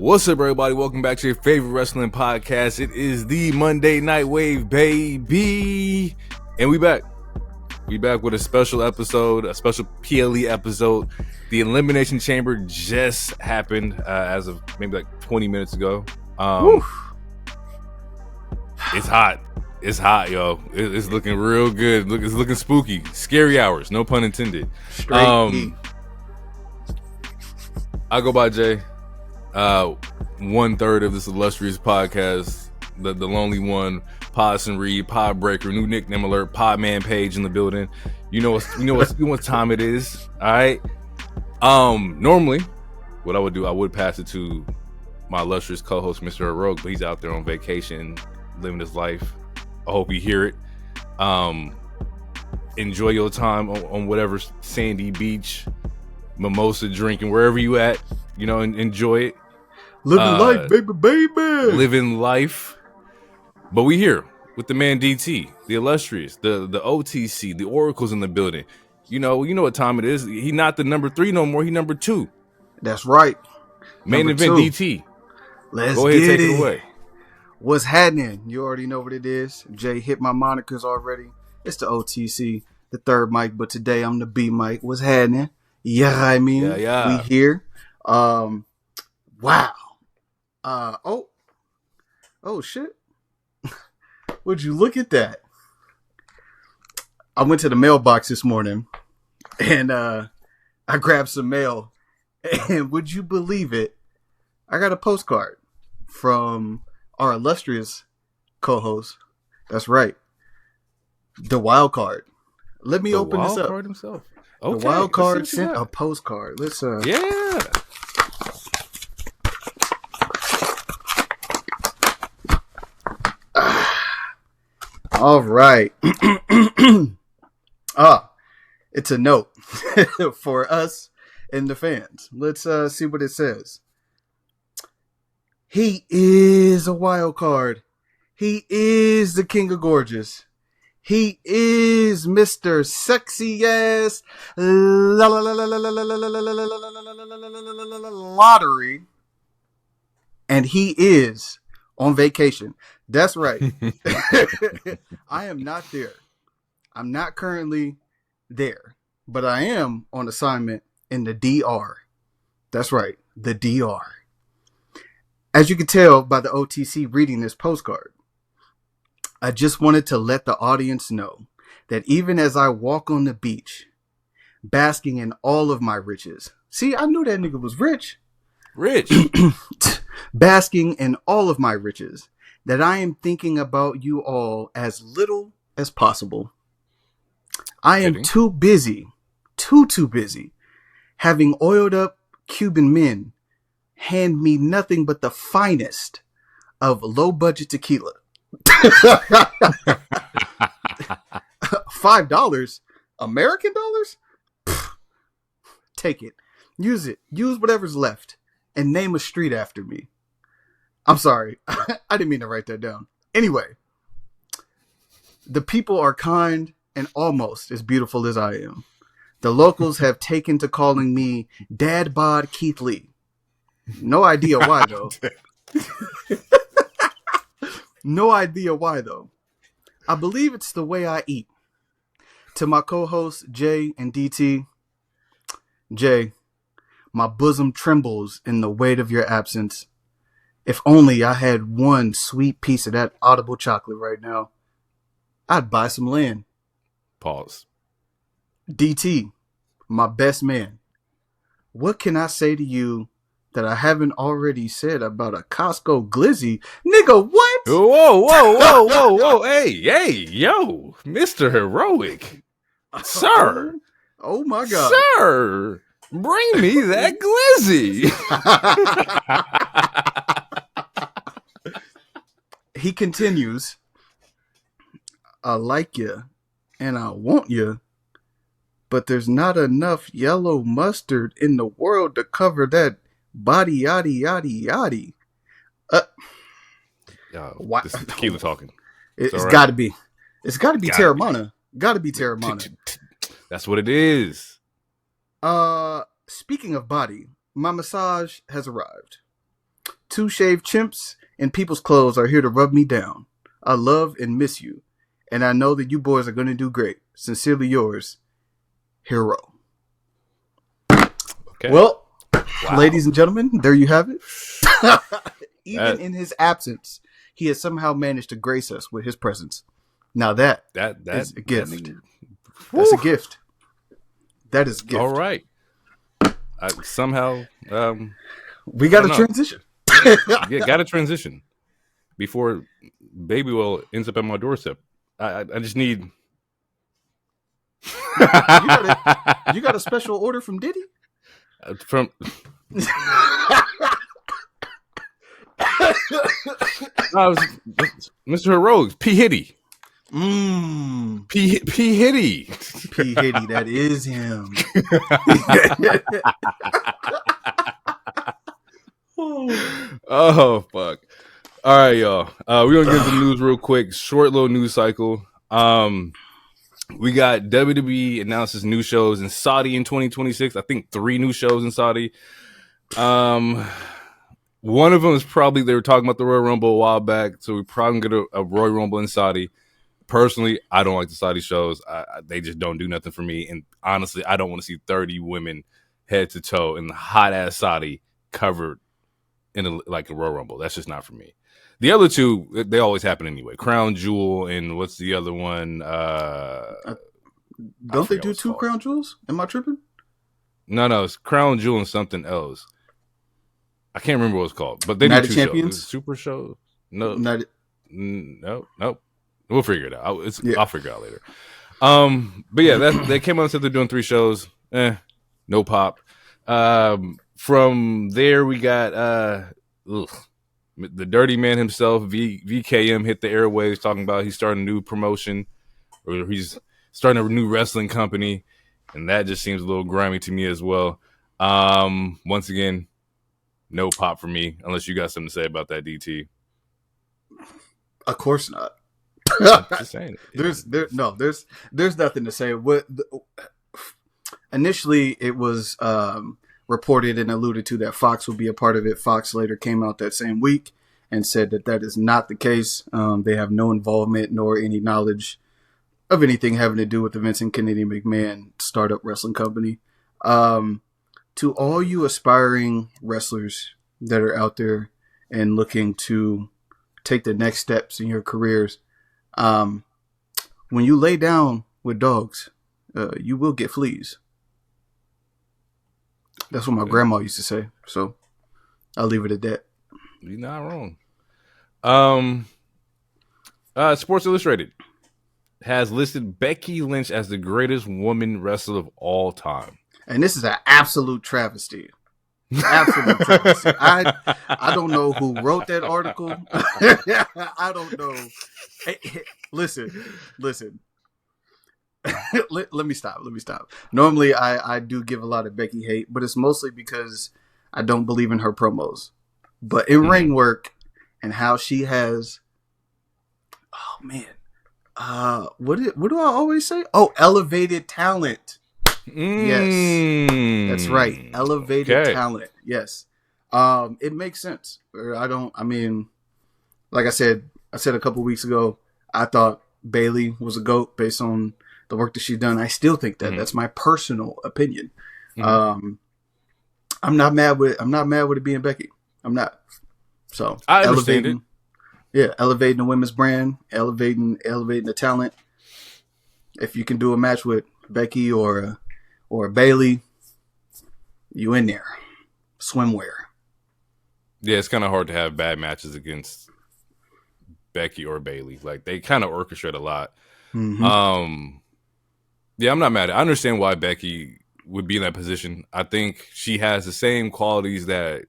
What's up, everybody? Welcome back to your favorite wrestling podcast. It is the Monday Night Wav, baby. And we back. We back with a special episode, a special PLE episode. The Elimination Chamber just happened as of maybe like 20 minutes ago. It's hot. It's hot, yo. It's looking real good. It's looking spooky. Scary hours, no pun intended. Straight I go by Jay. 1/3 of this illustrious podcast, the lonely one, Pods and Reed, Pod Breaker, new nickname alert, Podman Page in the building. You know what time it is. All right. Normally, what I would do, I would pass it to my illustrious co-host, Mr. Heroic, but he's out there on vacation, living his life. I hope you hear it. Enjoy your time on whatever sandy beach, mimosa drinking, wherever you at. You know, enjoy it. Living life, baby. Living life. But we here with the man DT, the illustrious, the OTC, the Oracle's in the building. You know what time it is. He not the number 3 no more. He number 2. That's right. Main Number event 2. DT. Let's Go ahead, get take it. it away. What's happening? You already know what it is. Jay hit my monikers already. It's the OTC, the third mic, but today I'm the B mic. What's happening? Yeah, I mean, Yeah. we here. Wow. Oh shit. Would you look at that? I went to the mailbox this morning and I grabbed some mail, and would you believe it? I got a postcard from our illustrious co-host. That's right. The wild card. Let me open this up. Card himself. Okay, the wild card let's see what sent you got. a postcard. Let's Yeah. All right. It's a note for us and the fans. Let's see what it says. He is a wild card. He is the king of gorgeous. He is Mr. Sexy Ass Lottery. And he is on vacation. That's right. I am not there. I'm not currently there, but I am on assignment in the DR. That's right, the DR. As you can tell by the OTC reading this postcard, I just wanted to let the audience know that even as I walk on the beach, basking in all of my riches. See, I knew that nigga was rich. Rich. Basking in all of my riches, that I am thinking about you all as little as possible. I am too busy, too busy, having oiled up Cuban men hand me nothing but the finest of low-budget tequila. $5? American dollars? Pfft. Take it. Use it. Use whatever's left. And name a street after me. I'm sorry. I didn't mean to write that down. Anyway. The people are kind and almost as beautiful as I am. The locals have taken to calling me Dad Bod Keith Lee. No idea why, though. No idea why, though. I believe it's the way I eat. To my co-hosts, Jay and DT. Jay, my bosom trembles in the weight of your absence. If only I had one sweet piece of that audible chocolate right now, I'd buy some land. Pause. DT, my best man. What can I say to you that I haven't already said about a Costco glizzy? Nigga, what? Whoa. Hey, yo, Mr. Heroic. Sir. Oh my God. Sir, bring me that glizzy. He continues, I like you and I want you, but there's not enough yellow mustard in the world to cover that body yaddy yaddy yaddy. Yo, this is tequila talking. It's got to be. It's got to be Terramana. Got to be Terramana. That's what it is. Speaking of body, my massage has arrived. Two shaved chimps in people's clothes are here to rub me down. I love and miss you, and I know that you boys are going to do great. Sincerely yours, Hero. Okay. Well, ladies and gentlemen, there you have it. Even in his absence, he has somehow managed to grace us with his presence. Now that is a gift. That's a gift. That is a gift. All right. Somehow, we got to transition. Yeah, got to transition before Baby Well ends up at my doorstep. I just need. you got a special order from Diddy? From Mr. Heroics, P. Hitty. P. Hitty. P. Hitty, that is him. Oh fuck! All right, y'all. We're gonna get the news real quick. Short little news cycle. We got WWE announces new shows in Saudi in 2026. I think 3 new shows in Saudi. One of them is probably, they were talking about the Royal Rumble a while back, so we probably get a Royal Rumble in Saudi. Personally, I don't like the Saudi shows. They just don't do nothing for me. And honestly, I don't want to see 30 women head to toe in the hot ass Saudi covered in a Royal Rumble. That's just not for me. The other 2, they always happen anyway. Crown Jewel and what's the other one? Don't they do 2 Crown Jewels? Am I tripping? No, it's Crown Jewel and something else. I can't remember what it's called, but they United do 2 Champions? shows. Super show? No, United... no. We'll figure it out. I'll figure it out later. But yeah, they came out and said they're doing 3 shows. No pop. From there, we got the Dirty Man himself, VKM, hit the airwaves talking about he's starting a new promotion, or he's starting a new wrestling company, and that just seems a little grimy to me as well. Once again, no pop for me, unless you got something to say about that, DT. Of course not. Just saying. There's nothing to say. Initially, it was reported and alluded to that Fox would be a part of it. Fox later came out that same week and said that is not the case. They have no involvement nor any knowledge of anything having to do with the Vincent Kennedy McMahon startup wrestling company. To all you aspiring wrestlers that are out there and looking to take the next steps in your careers, when you lay down with dogs, you will get fleas. That's what my grandma used to say. So I'll leave it at that. You're not wrong. Sports Illustrated has listed Becky Lynch as the greatest woman wrestler of all time. And this is an absolute travesty. Absolute travesty. I don't know who wrote that article. I don't know. Hey, listen. Let me stop. Normally, I do give a lot of Becky hate, but it's mostly because I don't believe in her promos. But in ring work and how she has, oh man, what do I always say? Oh, elevated talent. Yes, that's right. Elevated talent. Yes, it makes sense. Like I said a couple weeks ago, I thought Bayley was a GOAT based on the work that she's done. I still think that. That's my personal opinion. I'm not mad with it being Becky. I'm not. So I understand it. Yeah, elevating the women's brand, elevating the talent. If you can do a match with Becky or Bayley, you in there. Swimwear. Yeah, it's kind of hard to have bad matches against Becky or Bayley. Like, they kind of orchestrate a lot. Mm-hmm. Yeah, I'm not mad at it. I understand why Becky would be in that position. I think she has the same qualities that,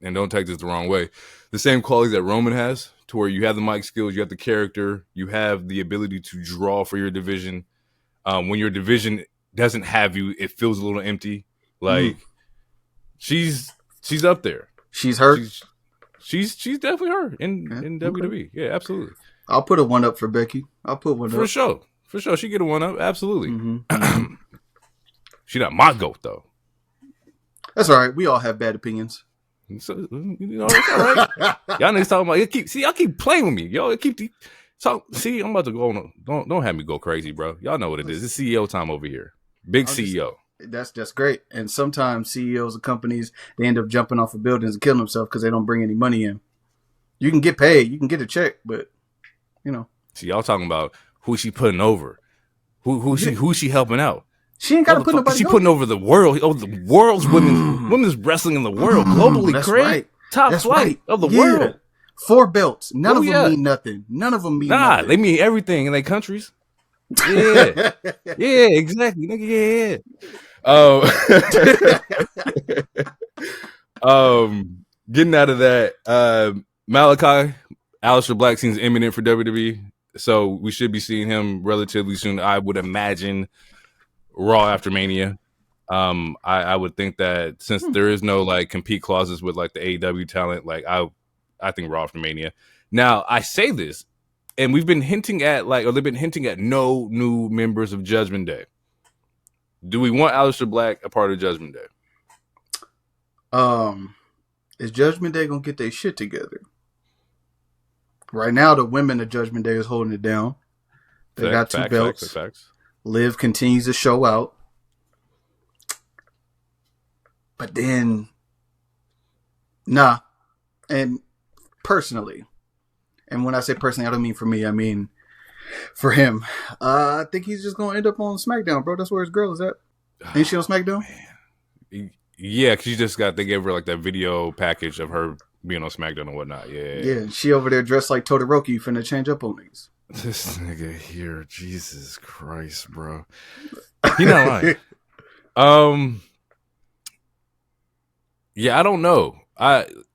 and don't take this the wrong way, the same qualities that Roman has, to where you have the mic skills, you have the character, you have the ability to draw for your division. When your division doesn't have you, it feels a little empty. Like, she's up there. She's her. She's definitely her in WWE. Okay. Yeah, absolutely. I'll put a 1 up for Becky. I'll put 1 up. For sure. She get a 1 up. Absolutely. Mm-hmm. She not my GOAT, though. That's all right. We all have bad opinions. So, it's all right. Y'all niggas talking about y'all keep playing with me. Y'all keep see, I'm about to go on. Don't have me go crazy, bro. Y'all know what it is. It's CEO time over here. Big CEO. That's great. And sometimes CEOs of companies, they end up jumping off of buildings and killing themselves because they don't bring any money in. You can get paid, you can get a check, but See, y'all talking about who she putting over, who she helping out. She ain't got to put nobody. She putting over the world. Oh, the world's women's wrestling in the world globally. That's Craig, right. top flight of the world. 4 belts. None of them mean nothing. None of them mean nothing. They mean everything in their countries. Yeah, yeah, exactly, nigga. Yeah. Getting out of that, Malachi, Aleister Black seems imminent for WWE, so we should be seeing him relatively soon. I would imagine Raw after Mania. I would think that since there is no like compete clauses with like the AEW talent, like I think Raw after Mania. Now I say this, and we've been hinting at they've been hinting at no new members of Judgment Day. Do we want Aleister Black a part of Judgment Day? Is Judgment Day gonna get their shit together? Right now, the women of Judgment Day is holding it down. They got 2 belts. Liv continues to show out. But then, nah. And personally, and when I say personally, I don't mean for me, I mean for him. I think he's just going to end up on SmackDown, bro. That's where his girl is at. Ain't she on SmackDown? Yeah, because they gave her like that video package of her being on SmackDown and whatnot. Yeah. She over there dressed like Todoroki finna change up on these. This nigga here, Jesus Christ, bro. He not lying. Yeah, I don't know.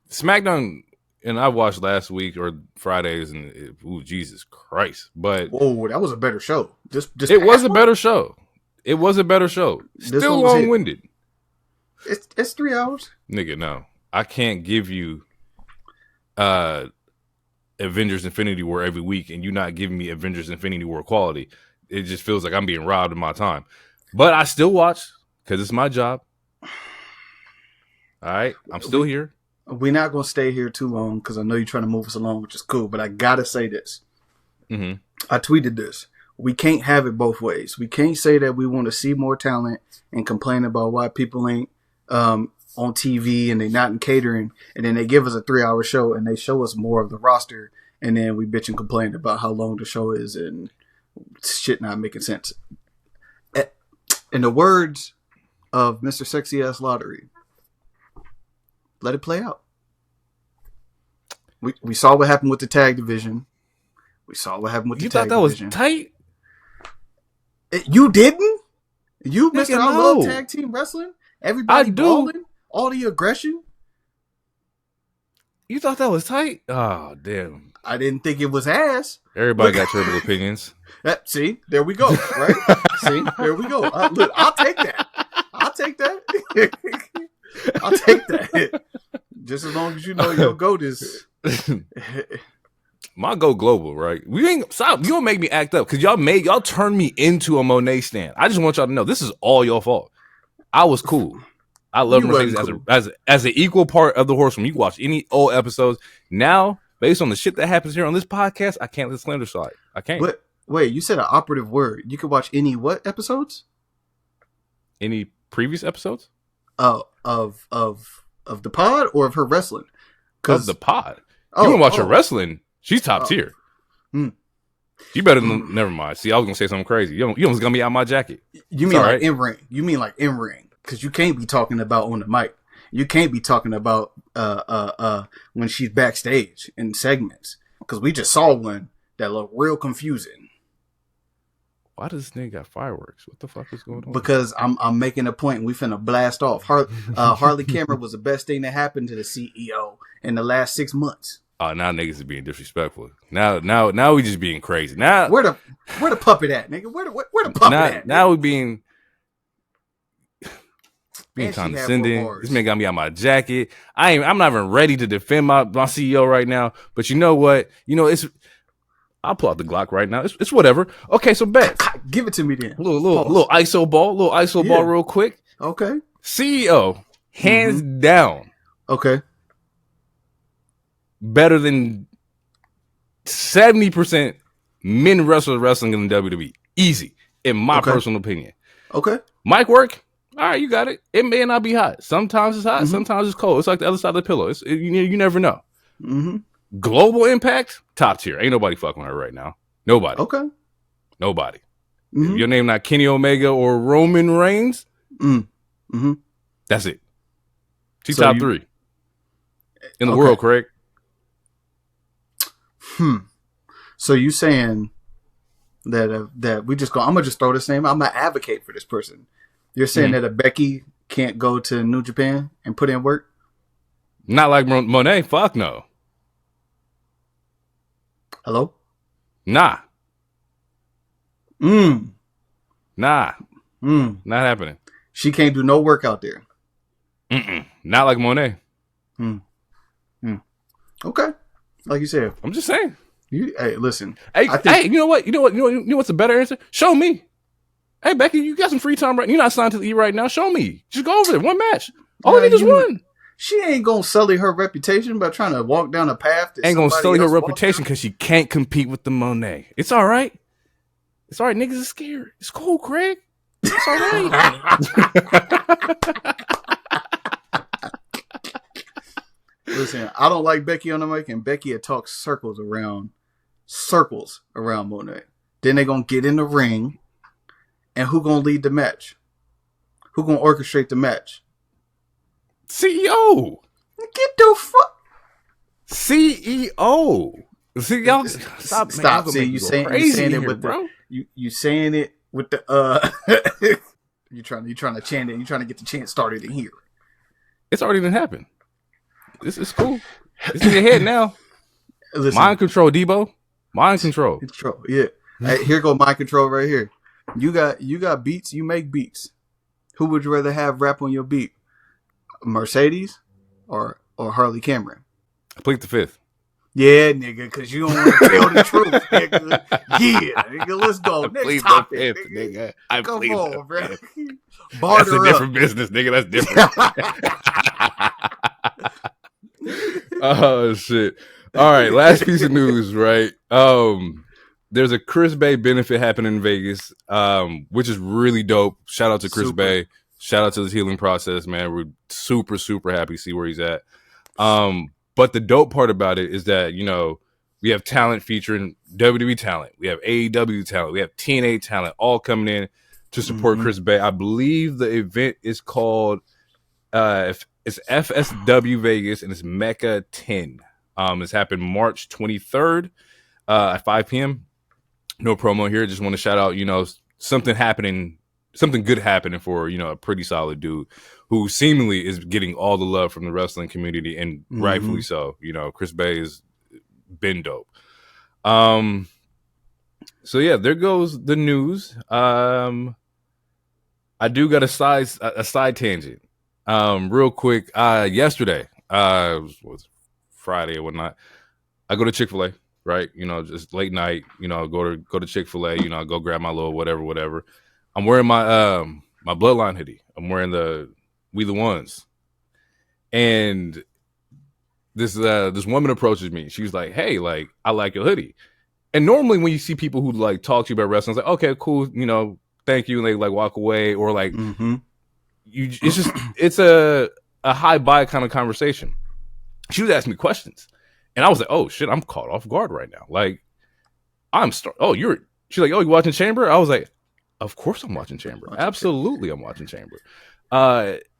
SmackDown, and I watched last week or Fridays, and Jesus Christ! But whoa, that was a better show. Just it was a better show. It was a better show. Still long winded. It's 3 hours. Nigga, no, I can't give you Avengers Infinity War every week, and you not giving me Avengers Infinity War quality. It just feels like I'm being robbed of my time. But I still watch because it's my job. All right, I'm still here. We're not going to stay here too long because I know you're trying to move us along, which is cool. But I got to say this. Mm-hmm. I tweeted this. We can't have it both ways. We can't say that we want to see more talent and complain about why people ain't on TV and they not in catering, and then they give us a 3-hour show and they show us more of the roster, and then we bitch and complain about how long the show is and shit not making sense. In the words of Mr. Sexy Ass Lottery, let it play out. We saw what happened with the tag division. We saw what happened with the tag division. You thought that was tight? You didn't? You, Mr. I love tag team wrestling? Everybody balling? All the aggression? You thought that was tight? Oh, damn. I didn't think it was ass. Everybody got terrible opinions. See? There we go, right? See? There we go. Look, I'll take that. I'll take that. Just as long as you know your goat is... My go global, right? We ain't stop. You don't make me act up because y'all turned me into a Monet stan. I just want y'all to know this is all your fault. I was cool. I love Mercedes as an equal part of the Horsewoman. You can watch any old episodes now, based on the shit that happens here on this podcast. I can't let slander slide. I can't. Wait, you said an operative word. You could watch any what episodes? Any previous episodes? Of the pod or of her wrestling? Of the pod. You can watch her wrestling. She's top tier. You better than. Never mind. See, I was gonna say something crazy. You almost got me out my jacket. You mean like in ring? You mean like in ring? Because you can't be talking about on the mic. You can't be talking about when she's backstage in segments. Because we just saw one that looked real confusing. Why does this nigga got fireworks? What the fuck is going on? Because I'm making a point. We finna blast off. Harley Cameron was the best thing that happened to the CEO in the last 6 months. Oh, now niggas is being disrespectful. Now we just being crazy. Now where the puppet at, nigga? Where the puppet at? Now we being condescending. This man got me out my jacket. I'm not even ready to defend my CEO right now. But you know what? I'll pull out the Glock right now. It's whatever. Okay, so bet. Give it to me then. Little ISO ball real quick. Okay. CEO, hands down. Okay. better than 70% men wrestlers wrestling in the WWE. Easy, in my personal opinion. Okay. Mic work, all right, you got it. It may not be hot. Sometimes it's hot, sometimes it's cold. It's like the other side of the pillow. You never know. Global impact, top tier. Ain't nobody fucking with her right now. Nobody. Okay. Nobody. If your name not Kenny Omega or Roman Reigns, that's it. She so top 3 in the world, correct? So you saying that we just go? I'm gonna just throw this name. I'm gonna advocate for this person. You're saying that a Becky can't go to New Japan and put in work? Not like Monet. Fuck no. Hello? Nah. Nah. Not happening. She can't do no work out there. Not like Monet. Okay. Like you said. I'm just saying. Hey, listen. Hey, you know what? You know what's a better answer? Show me. Hey, Becky, you got some free time right now. You're not signed to the E right now. Show me. Just go over there. One match. All you need is one. She ain't gonna sully her reputation by trying to walk down a path. Ain't gonna sully her reputation because she can't compete with the Monet. It's all right. It's all right. Niggas are scared. It's cool, Craig. It's all right. Listen, I don't like Becky on the mic, and Becky had talked circles around Monet. Then they gonna get in the ring, and who gonna lead the match? Who gonna orchestrate the match? CEO. Get the fuck. CEO. See y'all. Stop. See you saying it with the you saying it with the you trying to chant it. You trying to get the chant started in here. It's already done happened. This is cool. It's in your head now. Listen, mind control, Debo. Mind control. Control. Yeah. Hey, here go mind control right here. You got beats. You make beats. Who would you rather have rap on your beat? Mercedes or Harley Cameron? I plead the fifth. Yeah, nigga, because you don't want to tell the truth, nigga. Yeah, nigga, let's go. Next topic, nigga. I plead the fifth. That's a different business, nigga. That's different. Oh, shit. All right, last piece of news, right? There's a Chris Bay benefit happening in Vegas, which is really dope. Shout out to Chris Bay. Shout out to his healing process, man. We're super, super happy to see where he's at. But the dope part about it is that, you know, we have talent featuring WWE talent. We have AEW talent. We have TNA talent all coming in to support Chris Bay. I believe the event is called it's FSW Vegas, and it's Mecca 10. It's happened March 23rd at 5 p.m. No promo here. Just want to shout out, you know, something good happening for, you know, a pretty solid dude who seemingly is getting all the love from the wrestling community, and rightfully so. You know, Chris Bay has been dope. So yeah, there goes the news. I do got a side tangent. Real quick. Yesterday, was Friday or whatnot. I go to Chick-fil-A, right? You know, just late night. You know, go to Chick-fil-A. You know, go grab my little whatever. I'm wearing my my Bloodline hoodie. I'm wearing the We the Ones, and this woman approaches me. She's like, "Hey, like, I like your hoodie." And normally when you see people who like talk to you about wrestling, it's like, "Okay, cool, you know, thank you," and they like walk away, or like it's a high buy kind of conversation. She was asking me questions, and I was like, "Oh shit, I'm caught off guard right now." Like, she's like, "Oh, you watching Chamber?" I was like, "Of course I'm watching Chamber. Absolutely, I'm watching Chamber."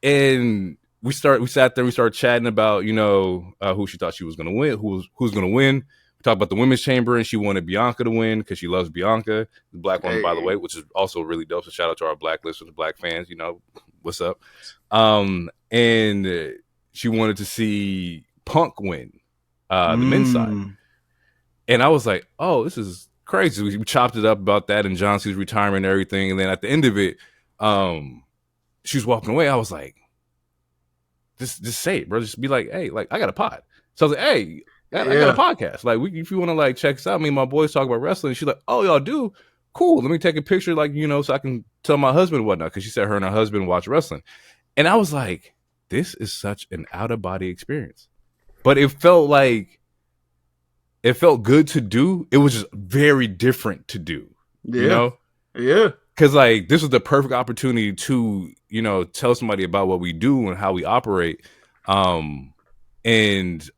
And we sat there, we started chatting about, you know, who she thought she was going to win, who's going to win. We talked about the women's chamber, and she wanted Bianca to win because she loves Bianca, the black woman, by the way, which is also really dope. So shout out to our black listeners, black fans, you know, what's up? And she wanted to see Punk win, the men's side. And I was like, oh, this is crazy. We chopped it up about that and John Cena's retirement and everything. And then at the end of it, she was walking away. I was like, just say it, bro. Just be like, hey, like, I got a pod. So I was like, hey, I got a podcast. Like, if you want to like check us out, me and my boys talk about wrestling. She's like, oh, y'all do? Cool. Let me take a picture, like, you know, so I can tell my husband and whatnot. Because she said her and her husband watch wrestling. And I was like, this is such an out of body experience. But it felt like it felt good to do. It was just very different to do. Yeah. You know? Yeah. Because like this was the perfect opportunity to, you know, tell somebody about what we do and how we operate. And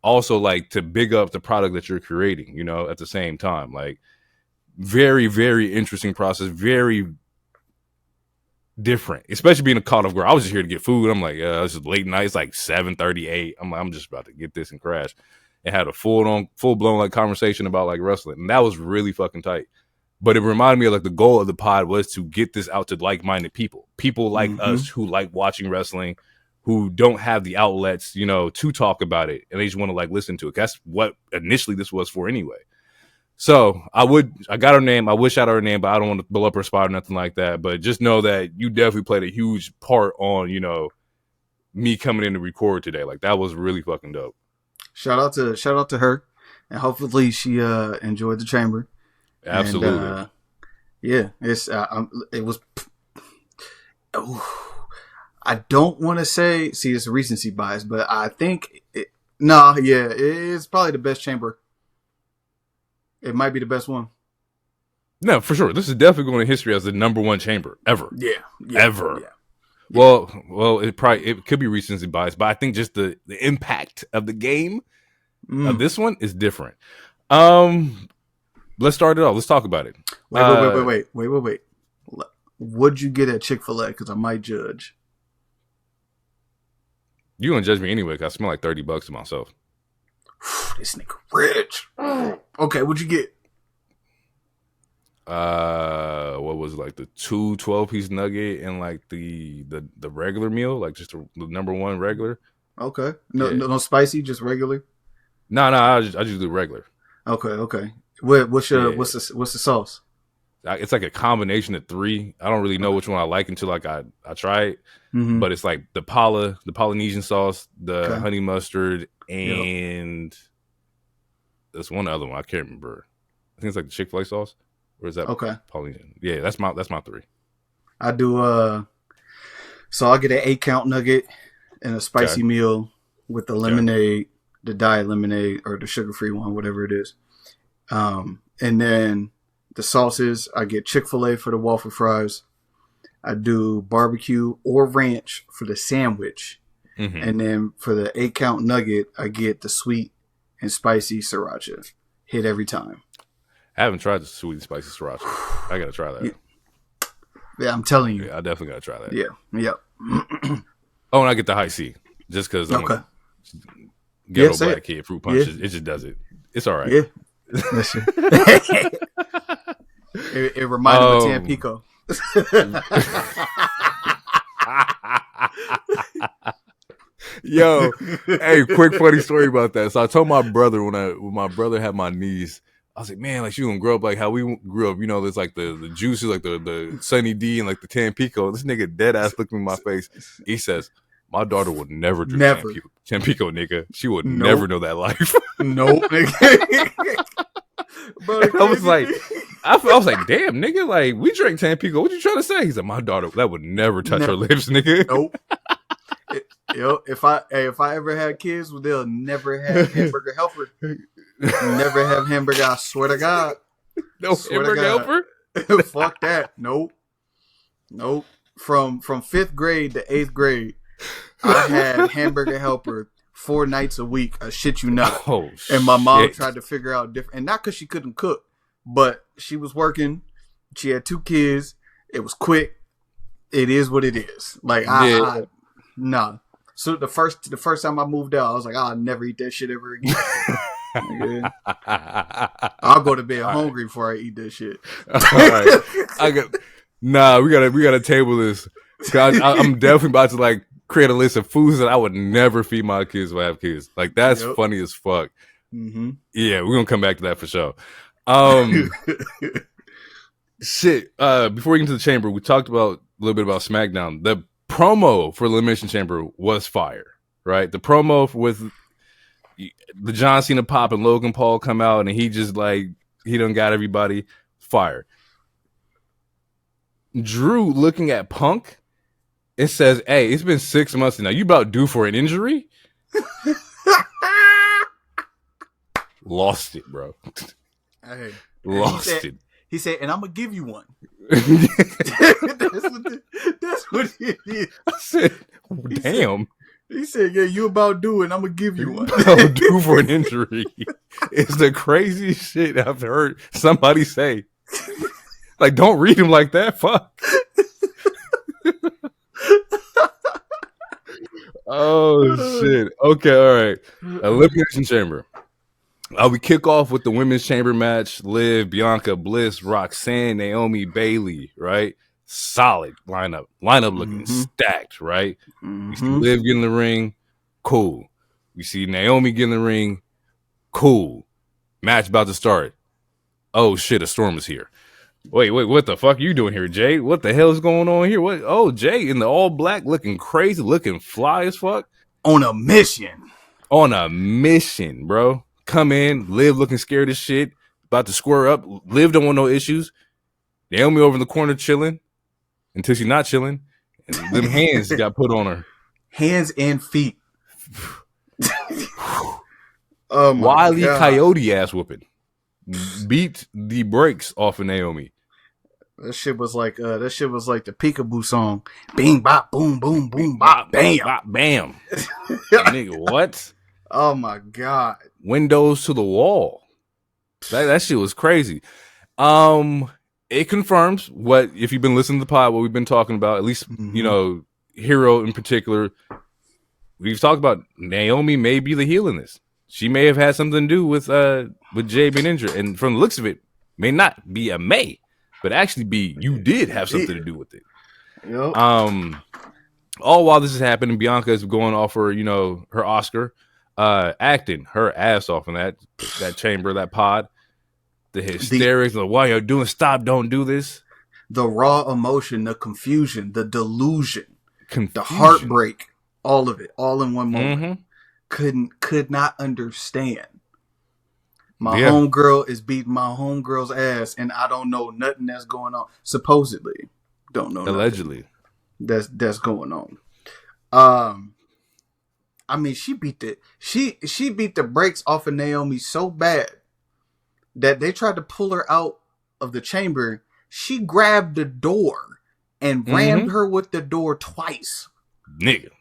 also like to big up the product that you're creating, you know, at the same time. Like very, very interesting process, very different, especially being a call of girl. I was just here to get food. I'm like, yeah, this is late night. It's like 7:38. I'm like, I'm just about to get this and crash. And had a full blown like conversation about like wrestling. And that was really fucking tight. But it reminded me of like the goal of the pod was to get this out to like-minded people like us who like watching wrestling, who don't have the outlets, you know, to talk about it. And they just want to like listen to it. That's what initially this was for anyway. So I got her name. I wish I had her name, but I don't want to blow up her spot or nothing like that. But just know that you definitely played a huge part on, you know, me coming in to record today. Like that was really fucking dope. Shout out to her, and hopefully she enjoyed the chamber. Absolutely. And, yeah, it was. I don't want to say it's recency bias, but I think it's probably the best chamber. It might be the best one. No, for sure. This is definitely going to history as the number one chamber ever. Yeah. Ever. Yeah. Well, it could be recency bias, but I think just the impact of the game of this one is different. Let's start it off. Let's talk about it. Wait. What'd you get at Chick-fil-A? Because I might judge. You're going to judge me anyway because I smell like $30 to myself. This nigga rich. Okay, what'd you get? What was it, like the 2 12-piece nugget and like the regular meal, like just the number one regular? Okay. No spicy, just regular? No, I just do regular. Okay. What's the sauce? It's like a combination of 3. I don't really know which one I like until like I try it. Mm-hmm. But it's like the Polynesian sauce, the honey mustard, and there's one other one I can't remember. I think it's like the Chick-fil-A sauce. Or is that Polynesian? Yeah, that's my 3. I do so I'll get an 8-count nugget and a spicy meal with the lemonade, the diet lemonade or the sugar-free one, whatever it is. And then the sauces, I get Chick-fil-A for the waffle fries. I do barbecue or ranch for the sandwich. Mm-hmm. And then for the 8-count nugget, I get the sweet and spicy sriracha. Hit every time. I haven't tried the sweet and spicy sriracha. I got to try that. Yeah, I'm telling you. Yeah, I definitely got to try that. Yeah. Oh, and I get the high C. Just because I'm a ghetto black kid. Fruit punch. It just does it. It's all right. Yeah. It reminded me of Tampico. Yo, hey, quick funny story about that. So I told my brother when my brother had my niece, I was like, man, like she gonna grow up like how we grew up. You know, there's like the juices, like the Sunny D and like the Tampico. This nigga dead ass looked in my face. He says, my daughter will never drink Tampico, nigga. She would never know that life. Nope. I was like, I was like, damn, nigga, like we drink Tampico. What you trying to say? He said, my daughter, that would never touch her lips, nigga. Nope. If I ever had kids, they'll never have hamburger helper. Never have hamburger. I swear to God. No hamburger helper. Fuck that. Nope. From 5th grade to 8th grade, I had hamburger helper 4 nights a week. I shit you not. Oh, and my mom tried to figure out different, and not because she couldn't cook, but she was working. She had 2 kids. It was quick. It is what it is. Like nah. So the first time I moved out, I was like, I'll never eat that shit ever again. I'll go to bed hungry before I eat that shit. All right. We gotta table this. I'm definitely about to like create a list of foods that I would never feed my kids if I have kids. Like that's funny as fuck. Mm-hmm. Yeah, we're gonna come back to that for sure. Shit. Before we get into the chamber, we talked about a little bit about SmackDown. The promo for Elimination Chamber was fire, right? The promo with the John Cena pop and Logan Paul come out and he just like he done got everybody fire. Drew looking at Punk, it says, "Hey, it's been 6 months now. You about due for an injury?" Lost it, bro. Hey, Lost it. He said, and I'm gonna give you one. That's what he did. I said, damn. He said, yeah, you about due, and I'm gonna give you one. I'll do for an injury. It's the craziest shit I've heard somebody say. Like, don't read him like that. Fuck. Oh shit. Okay, all right. Elimination Chamber. We kick off with the women's chamber match. Liv, Bianca, Bliss, Roxanne, Naomi, Bailey. Right. Solid lineup. Looking stacked. Right. We see Liv get in the ring. Cool. We see Naomi get in the ring. Cool. Match about to start. Oh shit! A storm is here. Wait, what the fuck are you doing here, Jay? What the hell is going on here? What? Oh, Jay in the all black, looking crazy, looking fly as fuck. On a mission. On a mission, bro. Come in, Liv looking scared as shit, about to square up. Liv don't want no issues. Naomi over in the corner chilling until she's not chilling. And them hands got put on her. Hands and feet. Oh my Wily God. Coyote ass whooping. Beat the brakes off of Naomi. That shit was like the Peekaboo song. Bing bop boom boom boom bop bam Bop, bam. Nigga, what? Oh my God. Windows to the wall. That shit was crazy. It confirms what, if you've been listening to the pod, what we've been talking about, at least, you know, Hero in particular. We've talked about Naomi may be the heel in this. She may have had something to do with Jay being injured. And from the looks of it, may not be a may, but actually be you did have something to do with it. Yep. All while this is happening, Bianca is going off her, you know, her Oscar, acting her ass off in that chamber, that pod. The hysterics, like, why you're doing, stop, don't do this. The raw emotion, the confusion, the delusion, the heartbreak, all of it, all in one moment. Could not understand. My homegirl is beating my homegirl's ass, and I don't know nothing that's going on. Supposedly, don't know. Allegedly, that's going on. I mean, she beat the brakes off of Naomi so bad that they tried to pull her out of the chamber. She grabbed the door and rammed her with the door twice. Nigga.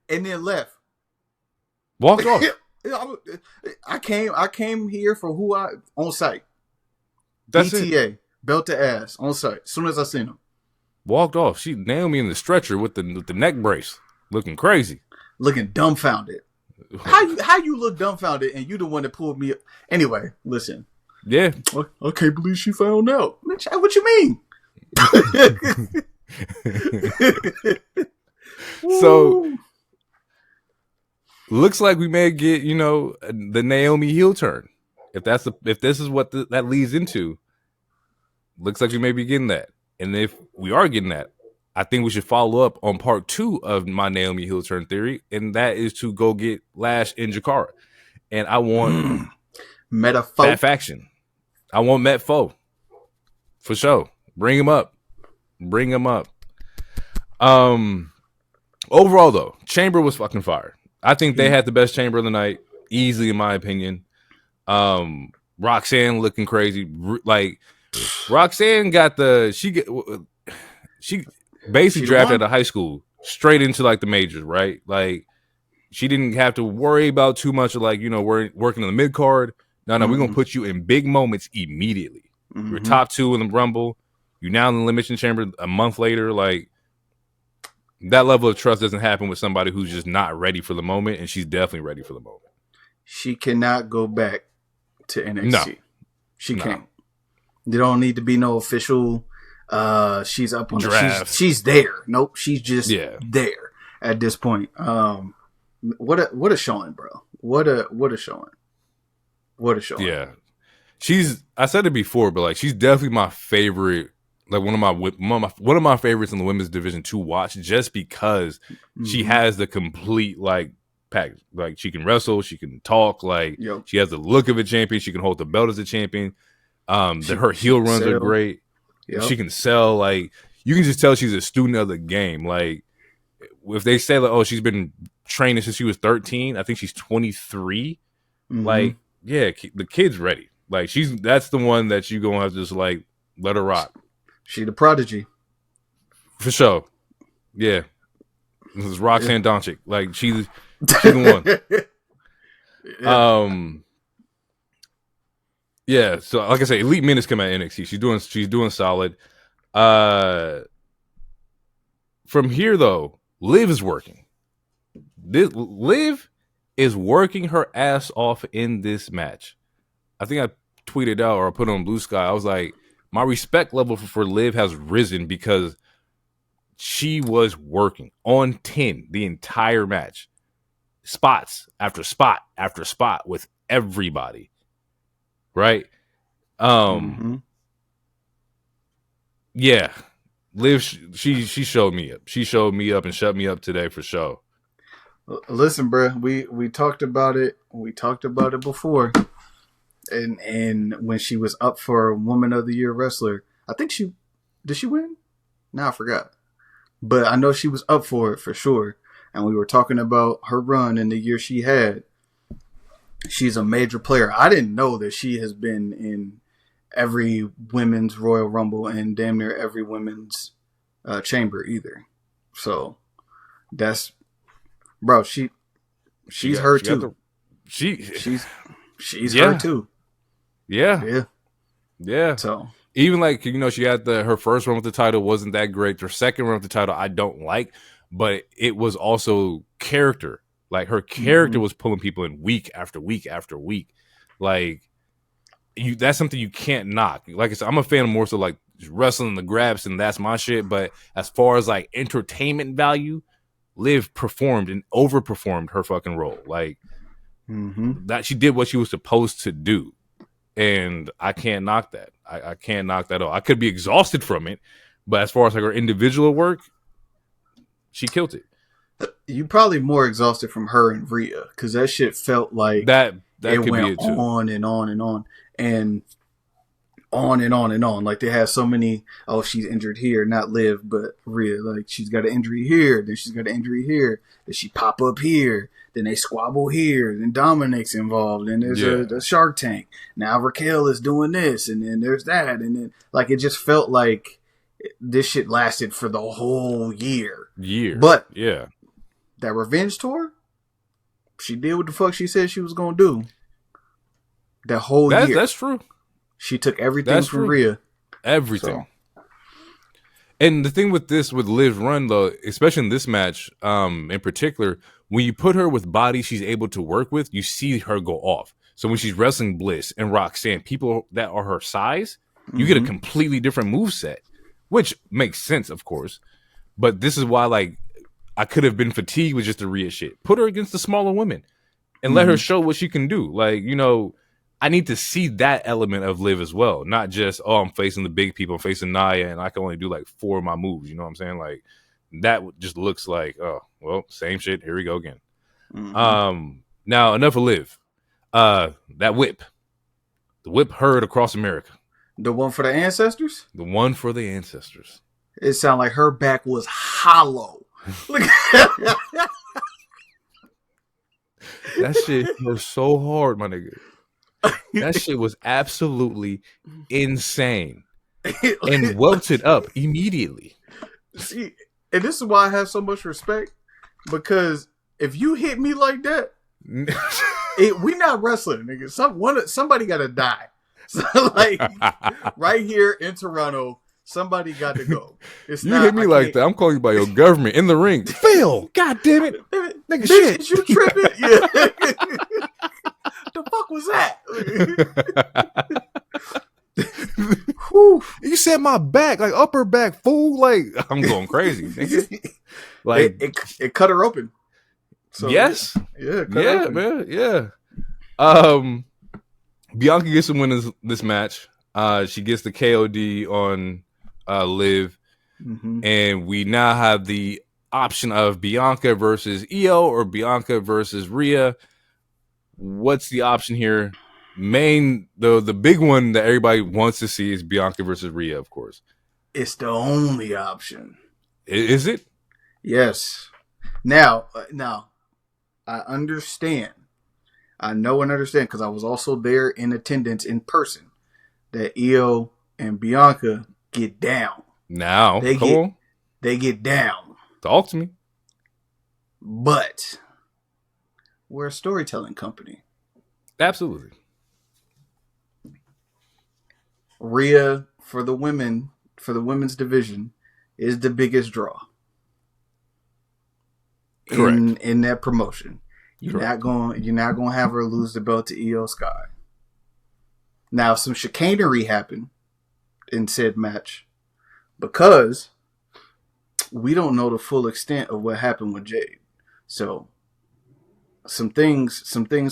And then left. Walked off. I came here for who I on site. That's BTA, it. belt to ass on site. As soon as I seen him, walked off. She Naomi in the stretcher with the neck brace, looking crazy, looking dumbfounded. How you look dumbfounded and you the one that pulled me up? Anyway, listen. Yeah, I can't believe she found out. What you mean? So looks like we may get, you know, the Naomi heel turn. If this is what that leads into, looks like we may be getting that. And if we are getting that, I think we should follow up on part 2 of my Naomi heel turn theory, and that is to go get Lash in Jakara. And I want that faction. I want Met Foe. For sure. Bring him up. Overall, though, Chamber was fucking fire. I think they had the best Chamber of the night, easily, in my opinion. Roxanne looking crazy. Like, Roxanne got she basically drafted out of high school straight into like the majors, right? Like, she didn't have to worry about too much of, like, you know, working on the mid card. No, we're gonna put you in big moments immediately. You're top 2 in the Rumble. You're now in the Elimination Chamber a month later. Like, that level of trust doesn't happen with somebody who's just not ready for the moment, and she's definitely ready for the moment. She cannot go back to NXT. No. She can't. There don't need to be no official. She's up on draft. She's there. Nope, she's just there at this point. What a showing, bro. What a showing. What a showing. Yeah, I said it before, but like, she's definitely my favorite. Like, one of my favorites in the women's division to watch, just because she has the complete like package. Like, she can wrestle, she can talk, like she has the look of a champion, she can hold the belt as a champion. Her heel runs are great. Yep. She can sell. Like, you can just tell she's a student of the game. Like, if they say like, oh, she's been training since she was 13, I think she's 23. Like, yeah, the kid's ready. Like, that's the one that you gonna have to just like let her rock. She the prodigy For sure. Yeah. This is Roxanne Doncic. Like, she's the one. Yeah, so like I say, elite minutes come at NXT. She's doing solid. From here though, Liv is working. Liv is working her ass off in this match. I think I tweeted out or I put on Blue Sky. I was like, my respect level for Liv has risen because she was working on 10 the entire match. Spots after spot after spot with everybody. Right? Yeah. Liv, she showed me up. She showed me up and shut me up today for sure. Listen, bro, we talked about it. We talked about it before. And when she was up for Woman of the Year Wrestler, I think did she win? No, I forgot. But I know she was up for it for sure. And we were talking about her run in the year she had. She's a major player. I didn't know that she has been in every women's Royal Rumble and damn near every women's chamber either. So that's, bro, she's her too. She's her too. Yeah. So even like, you know, she had her first run with the title wasn't that great. Her second run with the title I don't like, but it was also character. Like her character was pulling people in week after week after week. Like that's something you can't knock. Like I said, I'm a fan of more so like wrestling the grabs and that's my shit. But as far as like entertainment value, Liv performed and overperformed her fucking role. Like that she did what she was supposed to do. And I can't knock that. I can't knock that off. I could be exhausted from it, but as far as like her individual work, she killed it. You probably more exhausted from her and Rhea because that shit felt like that it could went be it too. on and on and on and on and on and on. Like they had so many. Oh, she's injured here, not Liv, but Rhea. Like she's got an injury here, then she's got an injury here, then she pop up here, then they squabble here, then Dominic's involved, and there's a Shark Tank. Now Raquel is doing this, and then there's that, and then like it just felt like this shit lasted for the whole year. But yeah, that revenge tour, she did what the fuck she said she was gonna do. That whole year. That's true. She took everything from Rhea. Everything. So. And the thing with Liv's run though, especially in this match, in particular, when you put her with bodies she's able to work with, you see her go off. So when she's wrestling Bliss and Roxanne, people that are her size, you get a completely different moveset, which makes sense, of course. But this is why, like, I could have been fatigued with just the Rhea shit. Put her against the smaller women and let her show what she can do. Like, you know, I need to see that element of Liv as well. Not just, oh, I'm facing the big people, I'm facing Nia, and I can only do like 4 of my moves. You know what I'm saying? Like, that just looks like, oh, well, same shit. Here we go again. Now, enough of Liv. That whip. The whip heard across America. The one for the ancestors? The one for the ancestors. It sounded like her back was hollow. That shit was so hard, my nigga. That shit was absolutely insane. And welted up immediately. See, and this is why I have so much respect. Because if you hit me like that, we not wrestling, nigga. Somebody gotta die. So, like, right here in Toronto, somebody got to go. It's you hit me like that, I'm calling you by your government in the ring. Phil, god damn it, nigga, shit. You tripping? Yeah. The fuck was that? You said my back, like upper back, fool. Like I'm going crazy, nigga. Like it cut her open. So, yes, yeah, man, yeah. Bianca gets to win this match. She gets the KOD on Liv, and we now have the option of Bianca versus Io or Bianca versus Rhea. What's the option here? The big one that everybody wants to see is Bianca versus Rhea, of course. It's the only option. Is it? Yes. Now, I understand I know and understand because I was also there in attendance in person that Io and Bianca get down. Now, come on. They get down. Talk to me. But we're a storytelling company. Absolutely. Rhea for the women's division is the biggest draw. Correct. In that promotion. You're not gonna have her lose the belt to Io Sky. Now some chicanery happened in said match because we don't know the full extent of what happened with Jade. So some things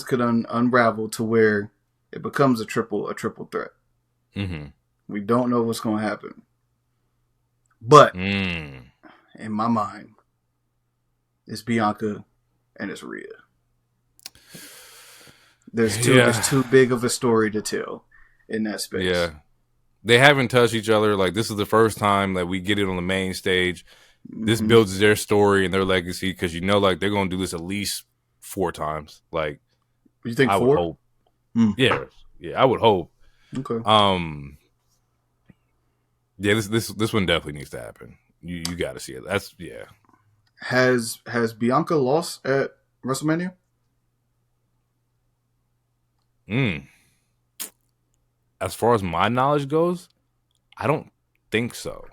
could unravel to where it becomes a triple threat. Mm-hmm. We don't know what's going to happen. But in my mind, it's Bianca and it's Rhea. There's too big of a story to tell in that space. Yeah. They haven't touched each other. Like, this is the first time that we get it on the main stage. This builds their story and their legacy because like they're going to do this at least 4 times. Like, you think I 4? would hope. Yeah, I would hope. Okay. Yeah, this one definitely needs to happen. You got to see it. That's Has Bianca lost at WrestleMania? As far as my knowledge goes, I don't think so.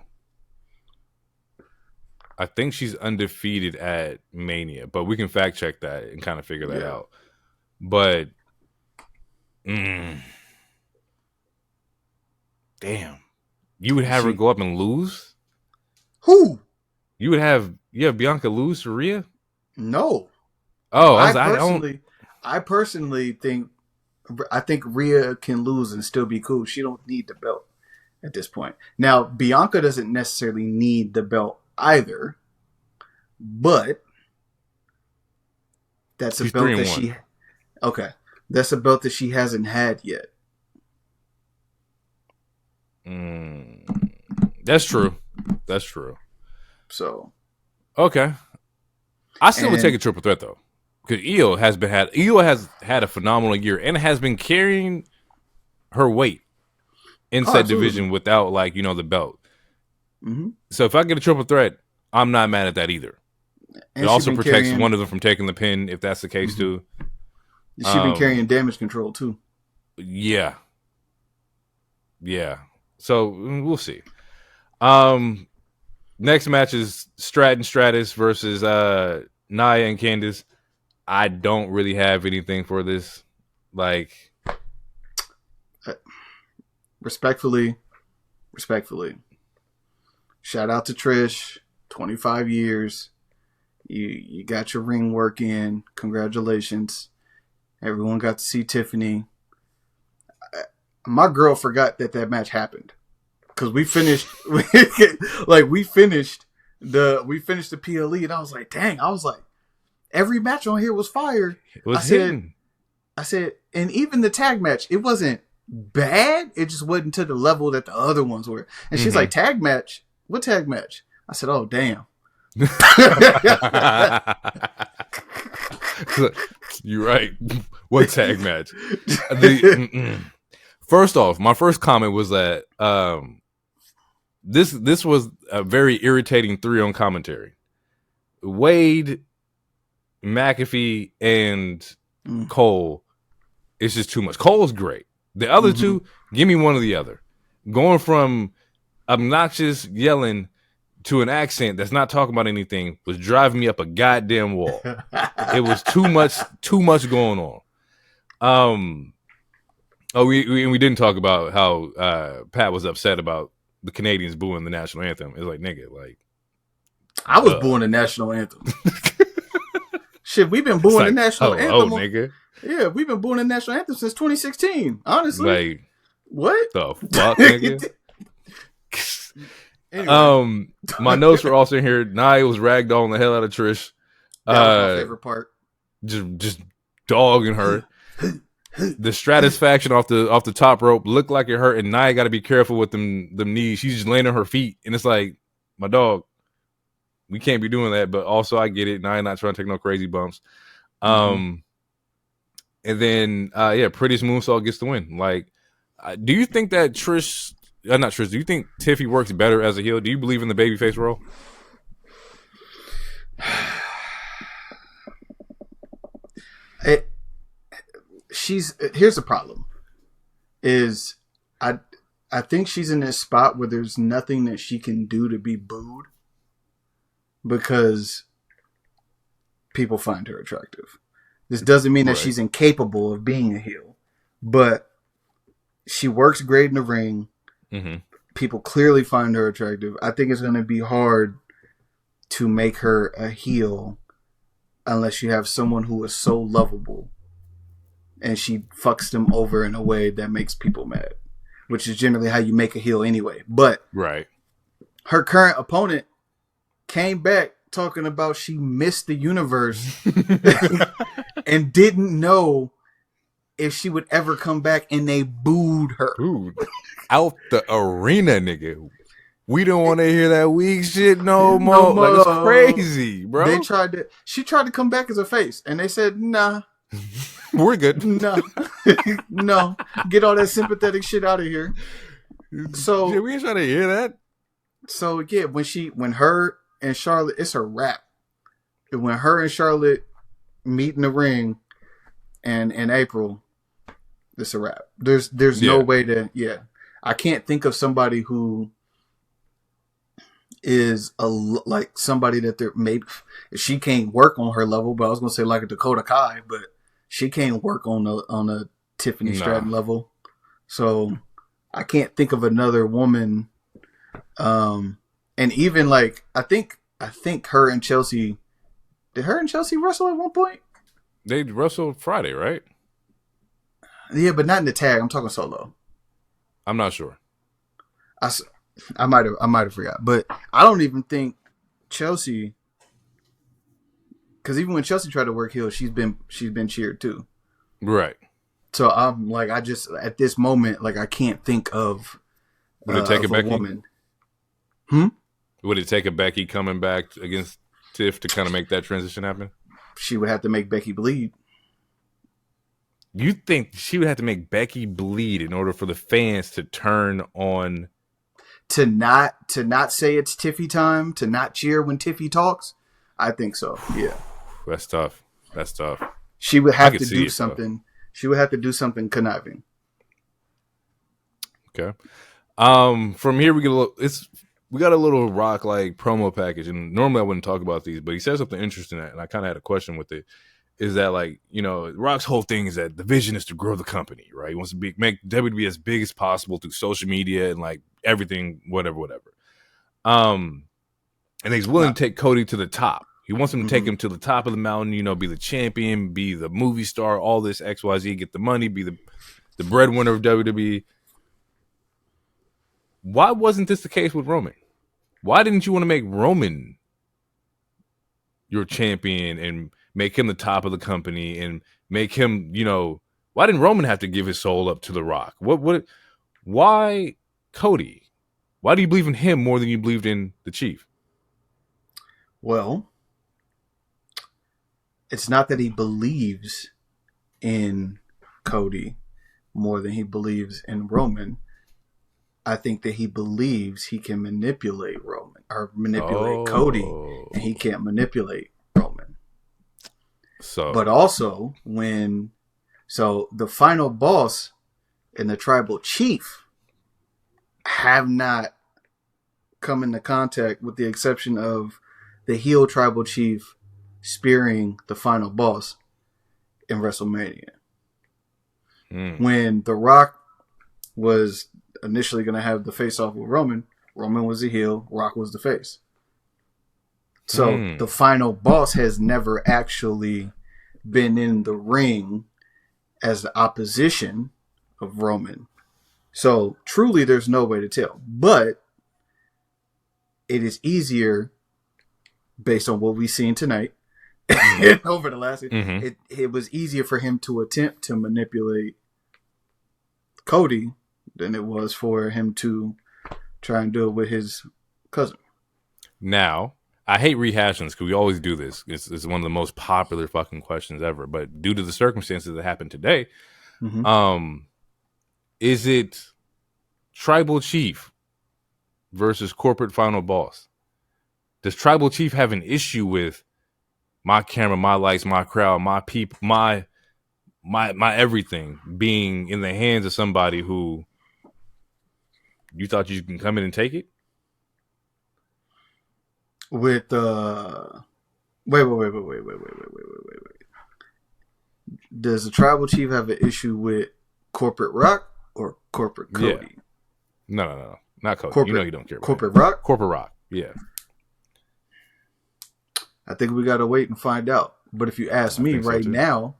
I think she's undefeated at Mania, but we can fact check that and kind of figure that out. But, damn, you would have her go up and lose? Who? You would have Bianca lose to Rhea? No. Oh, I personally think Rhea can lose and still be cool. She don't need the belt at this point. Now, Bianca doesn't necessarily need the belt either, but that's a belt that that's a belt that she hasn't had yet. That's true. So, okay, I still would take a triple threat though, because Io has had a phenomenal year and has been carrying her weight in said division without the belt. Mm-hmm. So if I get a triple threat, I'm not mad at that either. And it also protects one of them from taking the pin if that's the case too. She's been carrying damage control too. Yeah. So we'll see. Next match is Stratton Stratus versus Nia and Candice. I don't really have anything for this. Like, respectfully, shout out to Trish. 25 years. You got your ring work in. Congratulations. Everyone got to see Tiffany. My girl forgot that match happened because we finished the PLE and I was like, dang, every match on here was fire. I said, and even the tag match, it wasn't bad. It just wasn't to the level that the other ones were. And she's like, tag match? What tag match? I said, oh, damn. You're right. What tag match? First off, my first comment was that this was a very irritating 3 on commentary. Wade, McAfee, and Cole. It's just too much. Cole's great. The other 2, give me one or the other. Going from obnoxious yelling to an accent that's not talking about anything was driving me up a goddamn wall. It was too much going on. We didn't talk about how Pat was upset about the Canadians booing the national anthem. It's like, nigga, like, I was booing the national anthem. Shit, we've been booing the national anthem. Nigga. Yeah, we've been booing the national anthem since 2016. Honestly, like, what the fuck, nigga? Anyway. My notes were also in here. Nia was ragdolling the hell out of Trish. That was my favorite part. Just dogging her. The Stratisfaction off the top rope looked like it hurt, and Nia got to be careful with them knees. She's just laying on her feet, and it's like, my dog, we can't be doing that. But also, I get it. Nia not trying to take no crazy bumps. And then, prettiest moonsault gets the win. Like, do you think that Trish, not Trish, do you think Tiffy works better as a heel? Do you believe in the babyface role? Here's the problem is I think she's in this spot where there's nothing that she can do to be booed because people find her attractive. This doesn't mean that she's incapable of being a heel, but she works great in the ring. Mm-hmm. People clearly find her attractive. I think it's going to be hard to make her a heel unless you have someone who is so lovable and she fucks them over in a way that makes people mad, which is generally how you make a heel anyway. But her current opponent came back talking about she missed the universe and didn't know if she would ever come back, and they booed her. Booed out the arena, nigga. We don't want to hear that weak shit no more. Like, it's crazy, bro. She tried to come back as a face, and they said, nah. We're good. No. No. Get all that sympathetic shit out of here. So we ain't trying to hear that. So yeah, when her and Charlotte, it's a wrap. When her and Charlotte meet in the ring and in April, it's a wrap. There's no way to I can't think of somebody who is like somebody that they're maybe she can't work on her level, but I was gonna say like a Dakota Kai, but she can't work on a Tiffany Stratton level. So I can't think of another woman. And even like I think her and Chelsea, did her and Chelsea wrestle at one point? They wrestled Friday, right? Yeah, but not in the tag. I'm talking solo. I'm not sure. I might have forgot, but I don't even think Chelsea, because even when Chelsea tried to work heel, she's been cheered too. Right. So I'm like, I just at this moment, like I can't think of. Would it take a Becky? Woman. Would it take a Becky coming back against Tiff to kind of make that transition happen? She would have to make Becky bleed. You think she would have to make Becky bleed in order for the fans to turn on? To not say it's Tiffy time, to not cheer when Tiffy talks? I think so, yeah. That's tough. She would have to do something. She would have to do something conniving. Okay. From here we got a little Rock like promo package, and normally I wouldn't talk about these, but he said something interesting, and I kind of had a question with it. Is that like, you know, Rock's whole thing is that the vision is to grow the company, right? He wants to make WWE as big as possible through social media and like everything, whatever. And he's willing to take Cody to the top. He wants him to take him to the top of the mountain, you know, be the champion, be the movie star, all this XYZ, get the money, be the breadwinner of WWE. Why wasn't this the case with Roman? Why didn't you want to make Roman your champion and make him the top of the company and make him, you know, why didn't Roman have to give his soul up to The Rock? Why Cody? Why do you believe in him more than you believed in the Chief? Well, it's not that he believes in Cody more than he believes in Roman. I think that he believes he can manipulate Roman or manipulate Cody, and he can't manipulate Roman. But also the final boss and the tribal chief have not come into contact, with the exception of the heel tribal chief spearing the final boss in WrestleMania. When The Rock was initially going to have the face off with Roman was the heel, Rock was the face. So the final boss has never actually been in the ring as the opposition of Roman. So truly there's no way to tell. But it is easier, based on what we've seen tonight, over the last it was easier for him to attempt to manipulate Cody than it was for him to try and do it with his cousin. Now, I hate rehashing this because we always do this. It's one of the most popular fucking questions ever. But due to the circumstances that happened today, is it Tribal Chief versus Corporate Final Boss? Does Tribal Chief have an issue with my camera, my lights, my crowd, my people, my everything being in the hands of somebody who you thought you can come in and take it? With wait. Does the Tribal Chief have an issue with Corporate Rock or Corporate Cody? Yeah. No, not Cody. You know you don't care about Corporate Rock. Corporate Rock. Yeah. I think we gotta wait and find out. But if you ask me right now,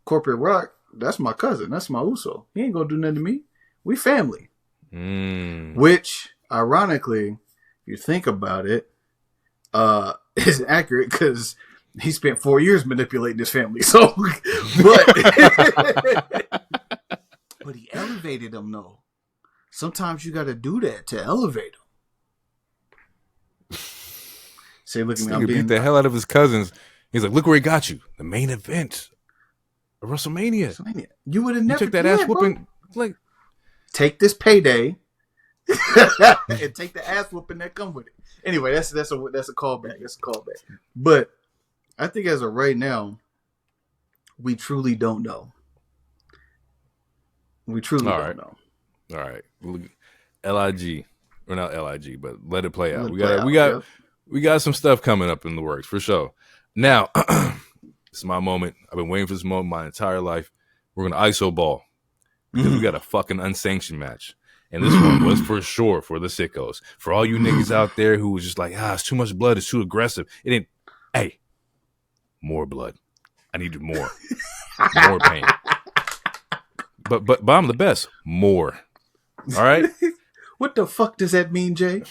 Corporate Rock, that's my cousin. That's my Uso. He ain't gonna do nothing to me. We family. Which, ironically, if you think about it, is accurate because he spent 4 years manipulating his family. So, but he elevated them though. Sometimes you got to do that to elevate them. Say, look at me. He beat the hell out of his cousins. He's like, look where he got you. The main event of WrestleMania. You would have never took that ass whooping. Like, take this payday and take the ass whooping that come with it. Anyway, that's a callback. That's a callback. But I think as of right now, we truly don't know. We truly don't know. All right. LIG. Or not LIG, but let it play out. We got some stuff coming up in the works for sure. Now, it's my moment. I've been waiting for this moment my entire life. We're gonna ISO ball because we got a fucking unsanctioned match, and this one was for sure for the sickos. For all you niggas out there who was just like, it's too much blood, it's too aggressive. It didn't. Hey, more blood. I needed more pain. But I'm the best. More. All right. What the fuck does that mean, Jay?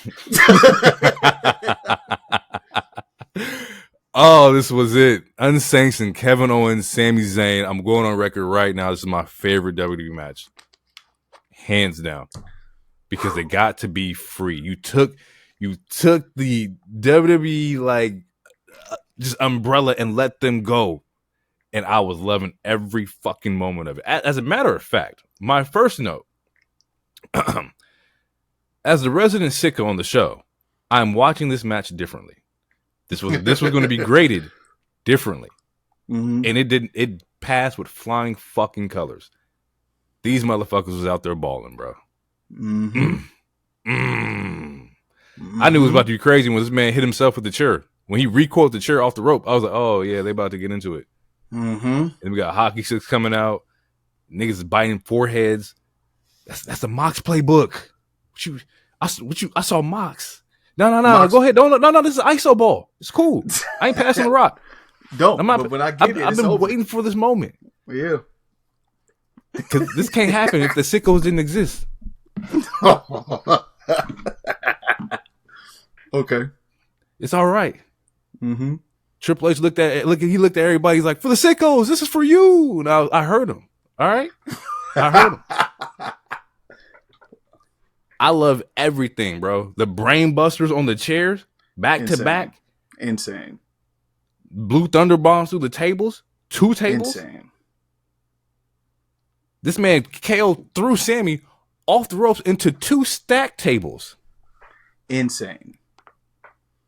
Oh, this was it. Unsanctioned Kevin Owens, Sami Zayn. I'm going on record right now. This is my favorite WWE match. Hands down. Because they got to be free. You took the WWE just umbrella and let them go. And I was loving every fucking moment of it. As a matter of fact, my first note. As the resident sicko on the show, I'm watching this match differently. This was going to be graded differently, and it didn't. It passed with flying fucking colors. These motherfuckers was out there balling, bro. I knew it was about to be crazy when this man hit himself with the chair. When he recoiled the chair off the rope, I was like, "Oh yeah, they about to get into it." And we got hockey sticks coming out. Niggas biting foreheads. That's the Mox playbook. I saw Mox. No. Mox. Go ahead. No. This is ISO ball. It's cool. I ain't passing the rock. But I get it. I've been waiting for this moment. Yeah. Because this can't happen if the sickos didn't exist. Okay. It's all right. Triple H looked at everybody. He's like, for the sickos, this is for you. And I heard him. All right. I heard him. I love everything, bro. The brain busters on the chairs, back to back. Insane. Blue Thunder bombs through the tables. 2 tables. Insane. This man KO threw Sammy off the ropes into 2 stacked tables. Insane.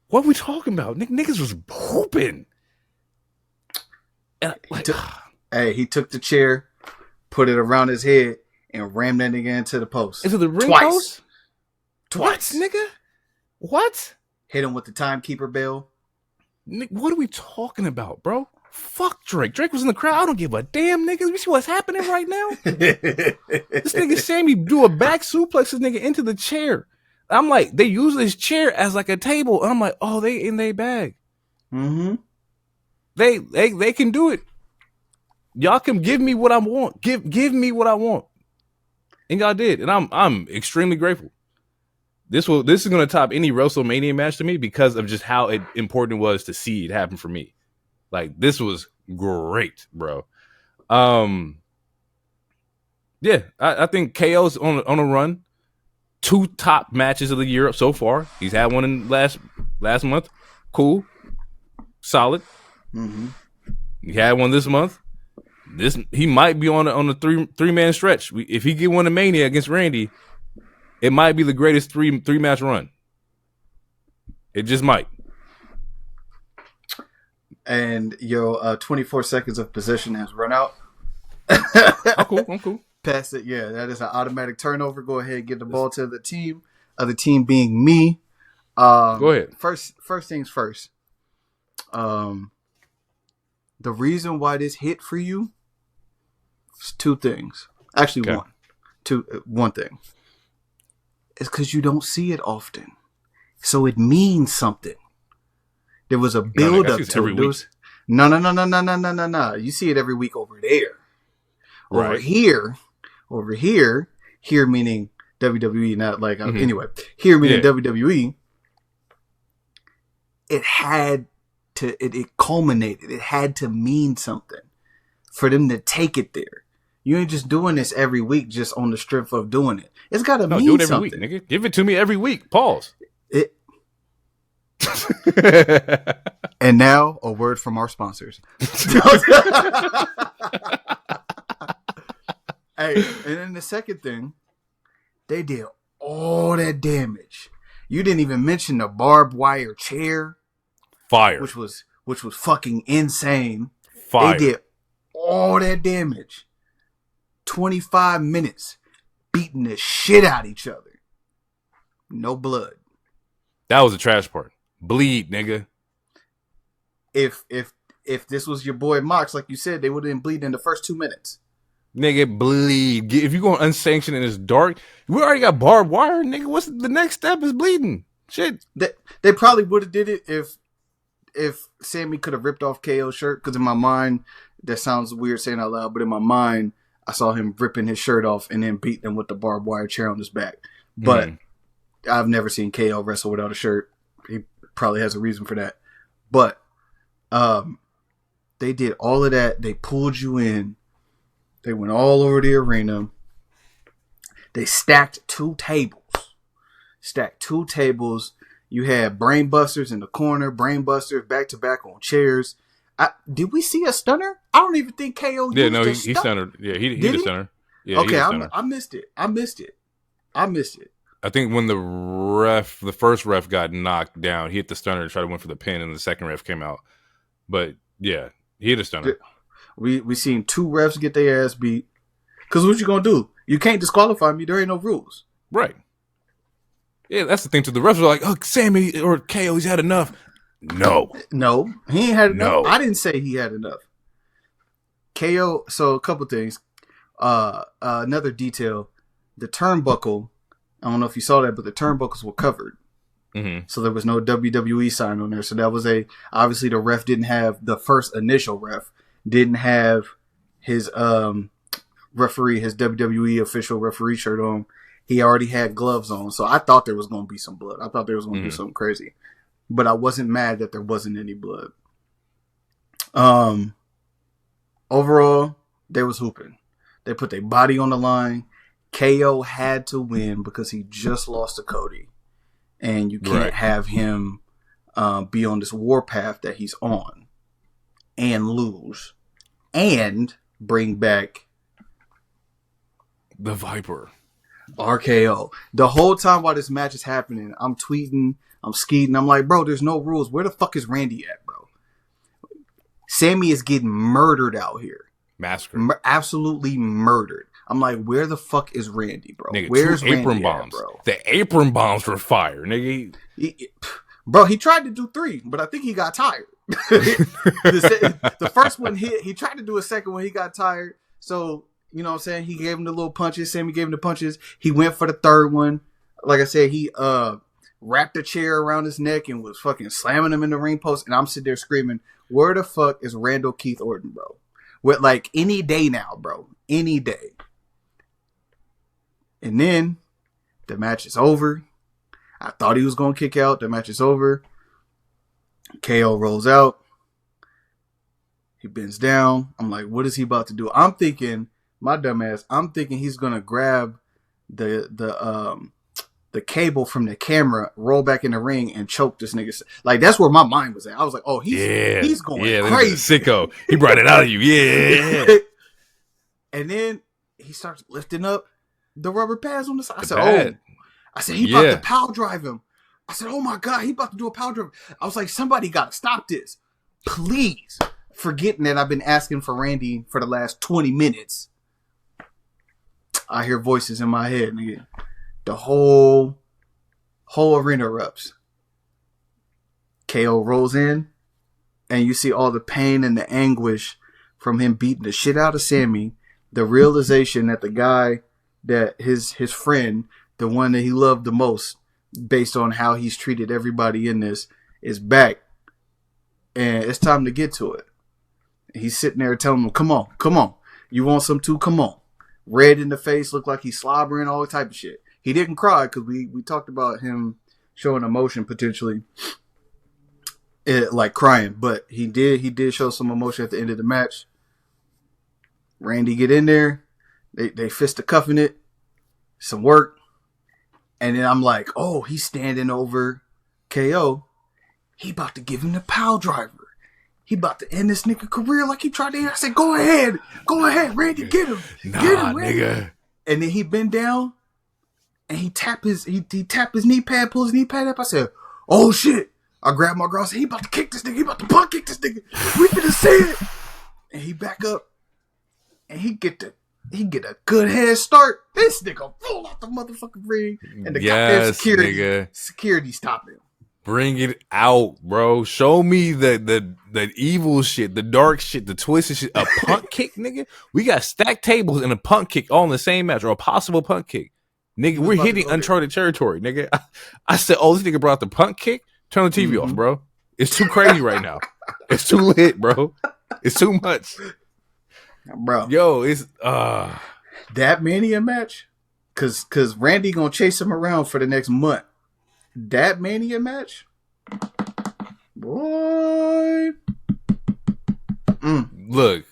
What are we talking about? Niggas was hooping. And he took the chair, put it around his head, and rammed that nigga into the post. Into the ring post? Twice, nigga? What? Hit him with the timekeeper bell. What are we talking about, bro? Fuck Drake. Drake was in the crowd. I don't give a damn, nigga. You see what's happening right now? This nigga Sammy do a back suplex this nigga into the chair. I'm like, they use this chair as like a table. And I'm like, oh, they in their bag. They can do it. Y'all can give me what I want. Give me what I want. And y'all did. And I'm extremely grateful. This is going to top any WrestleMania match to me because of just how important it was to see it happen for me. Like, this was great, bro. Yeah, I think KO's on a run. 2 top matches of the year so far. He's had one in last month. Cool. Solid. Mm-hmm. He had one this month. He might be on a three-man stretch. If he get one in Mania against Randy, it might be the greatest three match run. It just might. And your 24 seconds of possession has run out. I'm cool. Pass it. Yeah, that is an automatic turnover. Go ahead and get the ball to the team. The team being me. Go ahead. First things first. The reason why this hit for you is 2 things. Actually, one thing. It's because you don't see it often. So it means something. There was a build up to it. No. You see it every week over there. Right. Over here meaning WWE, not like anyway. Here meaning WWE. It culminated. It had to mean something for them to take it there. You ain't just doing this every week just on the strength of doing it. It's got to mean do it every something. week, nigga. Give it to me every week. Pause. And now a word from our sponsors. Hey, and then the second thing, they did all that damage. You didn't even mention the barbed wire chair. Fire. Which was fucking insane. Fire. They did all that damage. 25 minutes beating the shit out of each other. No blood. That was the trash part. Bleed, nigga. If this was your boy Mox, like you said, they would have been bleeding in the first 2 minutes. Nigga, bleed. If you going unsanctioned and it's dark, we already got barbed wire, nigga. What's the next step is bleeding. Shit. They probably would have did it if Sammy could have ripped off KO's shirt, because in my mind, that sounds weird saying out loud, but in my mind, I saw him ripping his shirt off and then beating him with the barbed wire chair on his back. But I've never seen KO wrestle without a shirt. He probably has a reason for that. But they did all of that. They pulled you in. They went all over the arena. They stacked 2 tables. You had brain busters in the corner, brain busters back to back on chairs. Did we see a stunner? I don't even think KO. Yeah, no, he stunnered. Yeah, he did a stunner. Yeah, okay, I missed it. I think when the first ref got knocked down, he hit the stunner and tried to win for the pin, and the second ref came out. But yeah, he hit a stunner. We seen 2 refs get their ass beat. Because what you gonna do? You can't disqualify me. There ain't no rules. Right. Yeah, that's the thing too. The refs are like, oh, Sammy or KO, he's had enough. No, he ain't had enough. No. I didn't say he had enough. KO. So a couple things. Another detail: the turnbuckle. I don't know if you saw that, but the turnbuckles were covered. Mm-hmm. So there was no WWE sign on there. So that was obviously the ref didn't have, the first initial ref didn't have his referee, his WWE official referee shirt on. He already had gloves on. So I thought there was going to be some blood. I thought there was going to be something crazy. But I wasn't mad that there wasn't any blood. Overall, they was hooping. They put their body on the line. KO had to win because he just lost to Cody. And you can't have him be on this warpath that he's on and lose and bring back the Viper. RKO. The whole time while this match is happening, I'm tweeting, I'm skeeting. I'm like, bro, there's no rules. Where the fuck is Randy at, bro? Sammy is getting murdered out here. Massacred. Absolutely murdered. I'm like, where the fuck is Randy, bro? Nigga, Where's 2 apron Randy bombs, at, bro? The apron bombs were fire, nigga. Bro, he tried to do 3, but I think he got tired. the first one hit. He tried to do a second one. He got tired. So, you know what I'm saying? He gave him the little punches. Sammy gave him the punches. He went for the third one. Like I said, he wrapped a chair around his neck and was fucking slamming him in the ring post. And I'm sitting there screaming, where the fuck is Randall Keith Orton, bro? With like any day now, bro. Any day. And then the match is over. I thought he was going to kick out. The match is over. KO rolls out. He bends down. I'm like, what is he about to do? I'm thinking, my dumb ass, I'm thinking he's going to grab the the cable from the camera, roll back in the ring, and choke this nigga. Like, that's where my mind was at. I was like, oh, he's going crazy. Sicko. He brought it out of you. Yeah. And then he starts lifting up the rubber pads on the side. I said, he about to power drive him. I said, oh my God, he about to do a power drive. I was like, somebody got to stop this. Please. Forgetting that I've been asking for Randy for the last 20 minutes. I hear voices in my head, nigga. The whole arena erupts. KO rolls in, and you see all the pain and the anguish from him beating the shit out of Sami. The realization that the guy, that his friend, the one that he loved the most, based on how he's treated everybody in this, is back. And it's time to get to it. He's sitting there telling him, come on. You want some too? Come on. Red in the face, look like he's slobbering, all type of shit. He didn't cry because we talked about him showing emotion potentially, like crying. But he did show some emotion at the end of the match. Randy get in there. They fist the cuffing it. Some work. And then I'm like, oh, he's standing over KO. He about to give him the pile driver. He about to end this nigga career like he tried to end. I said, go ahead, Randy, get him. Get him, Randy. Nigga. And then he bend down and he tap his knee pad, pull his knee pad up. I said, oh shit. I grabbed my girl. I said, he about to kick this nigga. He about to punt kick this nigga. We finna see it. And he back up and he get a good head start. This nigga roll out the motherfucking ring and the goddamn security stop him. Bring it out, bro. Show me the evil shit, the dark shit, the twisted shit. A punt kick, nigga. We got stacked tables and a punt kick all in the same match, or a possible punt kick. Nigga, we're hitting uncharted territory, nigga. I said, oh, this nigga brought the punt kick? Turn the TV off, bro. It's too crazy right now. It's too lit, bro. It's too much. Bro. Yo, it's that Mania match, cause Randy gonna chase him around for the next month. That Mania match, boy. Look,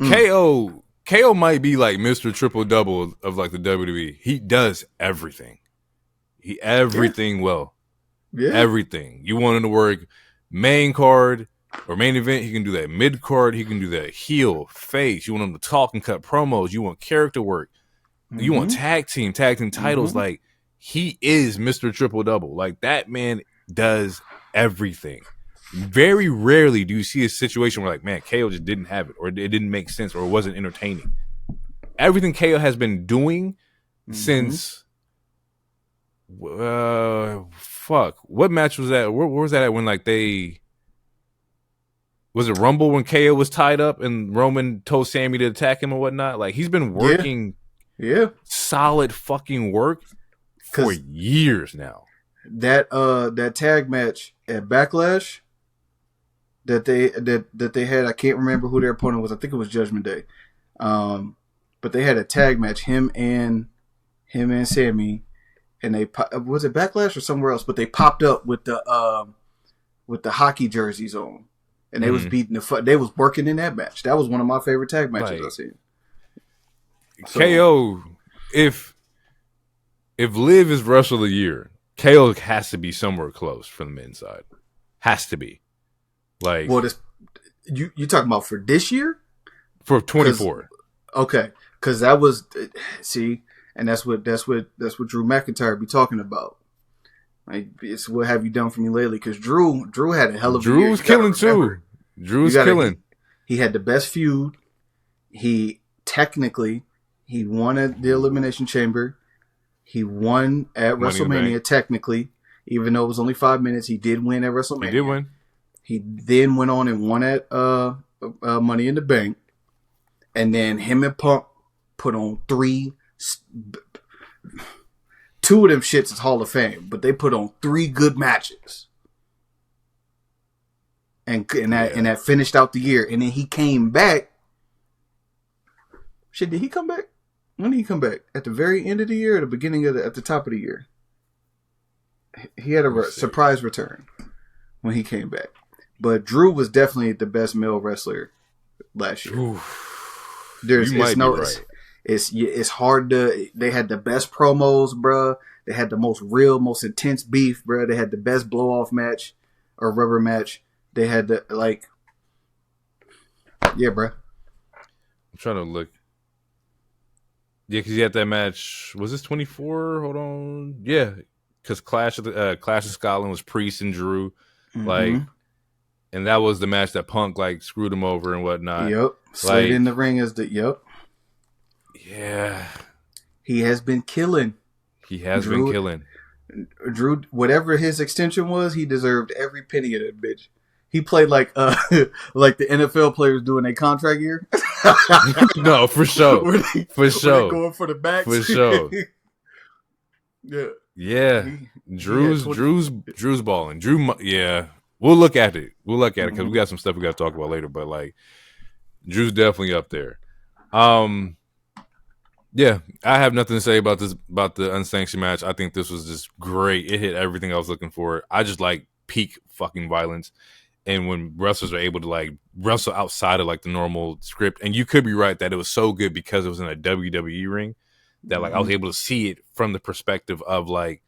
KO might be like Mr. Triple Double of like the WWE. He does everything. Well. Yeah. Everything. You want him to work main card or main event, he can do that. Mid card, he can do that. Heel, face. You want him to talk and cut promos. You want character work. You want tag team titles. Like, he is Mr. Triple Double. Like, that man does everything. Very rarely do you see a situation where, like, man, KO just didn't have it, or it didn't make sense, or it wasn't entertaining. Everything KO has been doing since what match was that? Where was that at when, like, was it Rumble when KO was tied up and Roman told Sami to attack him or whatnot? Like, he's been working solid fucking work for years now. That tag match at Backlash that they had, I can't remember who their opponent was. I think it was Judgment Day. But they had a tag match, him and Sami, and they was it Backlash or somewhere else? But they popped up with the hockey jerseys on, and they was beating they was working in that match. That was one of my favorite tag matches I've seen. So, KO, if Liv is Wrestle of the Year, KO has to be somewhere close for the men's side. Has to be. Like, well, you talking about for this year? For 24. Okay, because that was and that's what Drew McIntyre be talking about. Like, it's what have you done for me lately? Because Drew had a hell of a year. Drew's killing too. Drew's killing. He had the best feud. He won at the Elimination Chamber. He won at WrestleMania, technically. Even though it was only 5 minutes, he did win at WrestleMania. He did win. He then went on and won at Money in the Bank. And then him and Punk put on 3... 2 of them shits is Hall of Fame, but they put on 3 good matches. And that finished out the year. And then he came back. Shit, did he come back? When did he come back? At the very end of the year or the beginning of at the top of the year? He had a surprise return when he came back. But Drew was definitely the best male wrestler last year. Oof. It's hard to. They had the best promos, bruh. They had the most real, most intense beef, bro. They had the best blow off match or rubber match. They had the yeah, bro. I'm trying to look. Yeah, because you had that match. Was this 24? Hold on. Yeah, because Clash of Scotland was Priest and Drew, like, and that was the match that Punk like screwed him over and whatnot. Yep, Slade in the ring is the Yeah, he has been killing. He has been killing. Drew, whatever his extension was, he deserved every penny of that bitch. He played like like the NFL players doing their contract year. No, for sure. For sure. Going for the backs. For sure. Yeah. Yeah. Drew's balling. Yeah. We'll look at it. Because we got some stuff we got to talk about later. But like, Drew's definitely up there. Yeah, I have nothing to say about the unsanctioned match. I think this was just great. It hit everything I was looking for. I just like peak fucking violence. And when wrestlers are able to like wrestle outside of like the normal script, and you could be right that it was so good because it was in a WWE ring that like I was able to see it from the perspective of like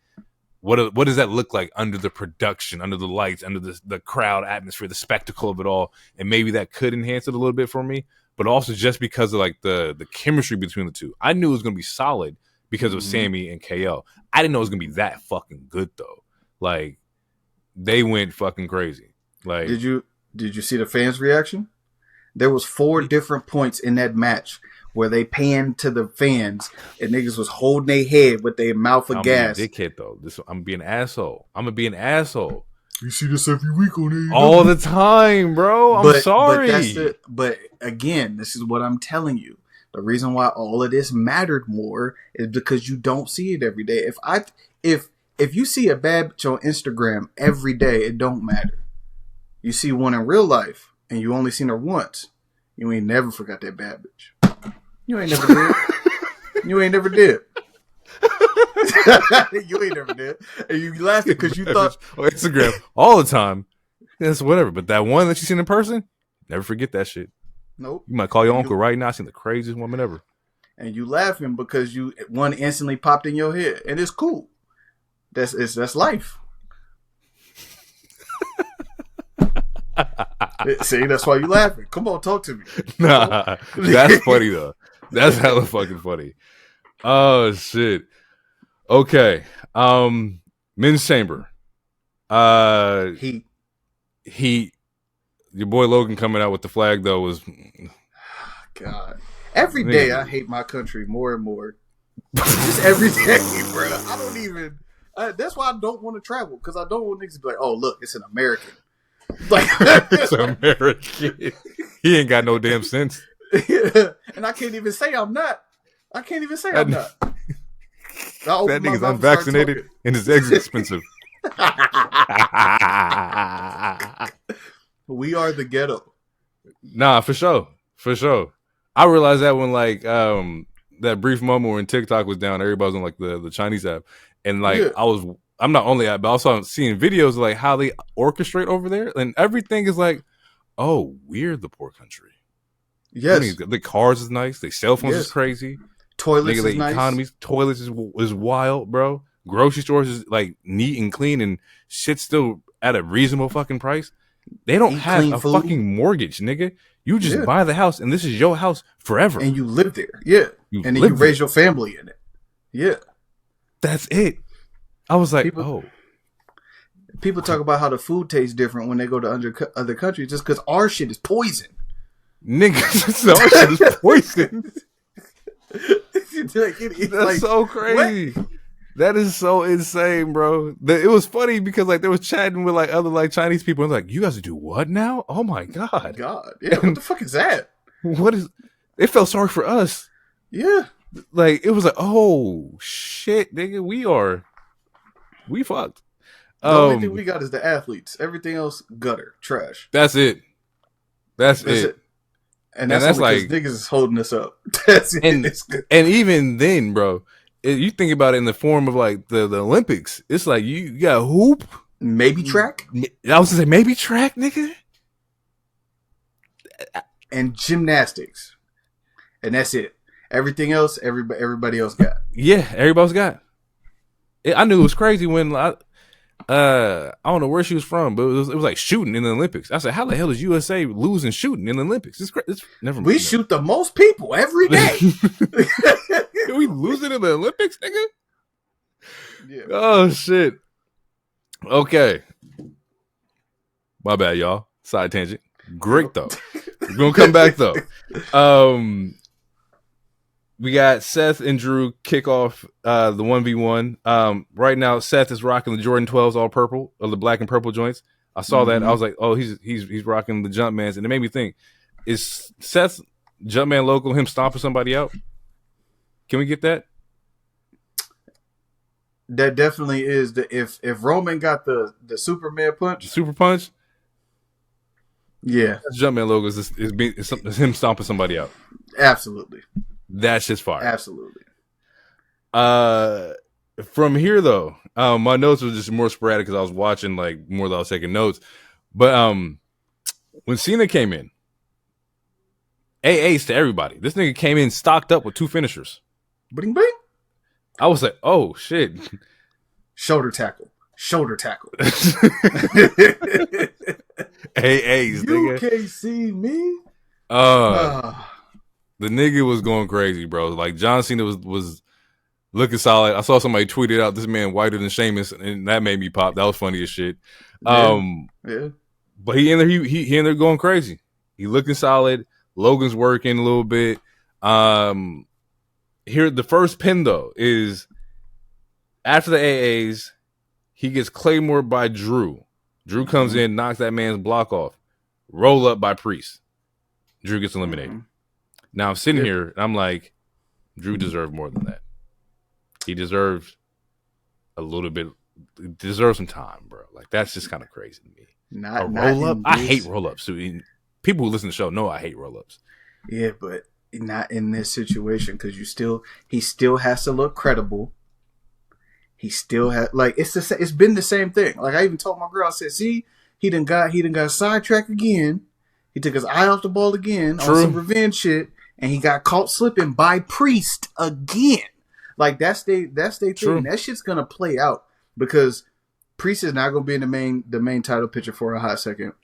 what does that look like under the production, under the lights, under the crowd atmosphere, the spectacle of it all, and maybe that could enhance it a little bit for me. But also just because of like the chemistry between the two, I knew it was gonna be solid because of Sammy and KO. I didn't know it was gonna be that fucking good though. Like they went fucking crazy. Like, did you see the fans' reaction? There was 4 different points in that match where they panned to the fans and niggas was holding their head with their mouth of gas. I'm a dickhead though. I'm being an asshole. I'm gonna be an asshole. You see this every week on AEW. All the time, bro. I'm sorry. But again, this is what I'm telling you. The reason why all of this mattered more is because you don't see it every day. If you see a bad bitch on Instagram every day, it don't matter. You see one in real life, and you only seen her once. You ain't never forgot that bad bitch. You ain't never did. You ain't never did. You ain't never did. And you laughing because you thought on Instagram all the time. That's whatever. But that one that you seen in person, never forget that shit. Nope. You might call your uncle right now. I seen the craziest woman ever. And you laughing because one instantly popped in your head, and it's cool. That's life. See, that's why you laughing. Come on, talk to me. Nah, that's funny though. That's hella fucking funny. Oh shit. Okay. Men's Chamber. He. Your boy Logan coming out with the flag though was. God. Every day I hate my country more and more. Just every day, bro. I don't even. That's why I don't want to travel because I don't want niggas to be like, "Oh, look, it's an American." Like it's American. He ain't got no damn sense. Yeah. And I can't even say I'm not. I can't even say I'm not. That nigga's unvaccinated and his eggs expensive. We are the ghetto. Nah, for sure. For sure. I realized that when like that brief moment when TikTok was down, everybody was on like the Chinese app. And like I'm not only at, but also seeing videos of like how they orchestrate over there, and everything is like, oh, we're the poor country. Yes, I mean, the cars is nice. The cell phones is crazy. Toilets is nice. Economies, toilets is wild, bro. Grocery stores is like neat and clean, and shit's still at a reasonable fucking price. They don't have a food. Fucking mortgage, nigga. You just buy the house, and this is your house forever, and you live there. Yeah, and then you raise your family in it. Yeah, that's it. I was like, people talk about how the food tastes different when they go to other countries just because our shit is poison. Nigga, our shit is poison. That's like, so crazy. What? That is so insane, bro. It was funny because like they was chatting with like other like Chinese people and like, you guys do what now? Oh my god. Yeah, what the fuck is that? What is? They felt sorry for us. Yeah, like it was like, oh shit, nigga, we fucked. The only thing we got is the athletes. Everything else, gutter, trash. That's it. That's it. And that's like niggas is holding us up. That's it. And even then, bro, you think about it in the form of like the Olympics. It's like you got hoop, maybe track. I was gonna say maybe track, nigga, and gymnastics, and that's it. Everything else, everybody else got. Yeah, everybody's got. I knew it was crazy when I don't know where she was from, but it was like shooting in the Olympics. I said, how the hell is USA losing shooting in the Olympics? It's never. We shoot the most people every day. We losing in the Olympics, nigga? Yeah. Oh shit. Okay. My bad, y'all. Side tangent. Great though. We're gonna come back though. We got Seth and Drew kick off the 1v1. Right now, Seth is rocking the Jordan 12s all purple, or the black and purple joints. I saw that. I was like, oh, he's rocking the Jumpmans, and it made me think: is Seth's Jumpman logo him stomping somebody out? Can we get that? That definitely is if Roman got the Superman punch, super punch. Yeah, Jumpman logo is him stomping somebody out. Absolutely, that's just fire. Absolutely. From here though, my notes were just more sporadic because I was watching like more than I was taking notes. But when Cena came in, AAs to everybody. This nigga came in stocked up with 2 finishers. Bling bling. I was like, oh shit. Shoulder tackle. AAs, you nigga. can't see me. The nigga was going crazy, bro. Like John Cena was looking solid. I saw somebody tweeted out this man whiter than Sheamus, and that made me pop. That was funny as shit. Yeah. But he in there he in there going crazy. He looking solid. Logan's working a little bit. Here the first pin though is after the AAs, he gets Claymore by Drew. Drew comes in, knocks that man's block off. Roll up by Priest. Drew gets eliminated. Now I'm sitting here and I'm like, Drew deserved more than that. He deserved a little bit. Deserves some time, bro. Like that's just kind of crazy to me. Not roll up. I hate roll ups. So people who listen to the show know I hate roll ups. Yeah, but not in this situation because he still has to look credible. He still has it's been the same thing. Like I even told my girl, I said, "See, he done got sidetracked again. He took his eye off the ball again on some revenge shit, and he got caught slipping by Priest again. Like that's they thing. That shit's gonna play out because Priest is not gonna be in the main title picture for a hot second.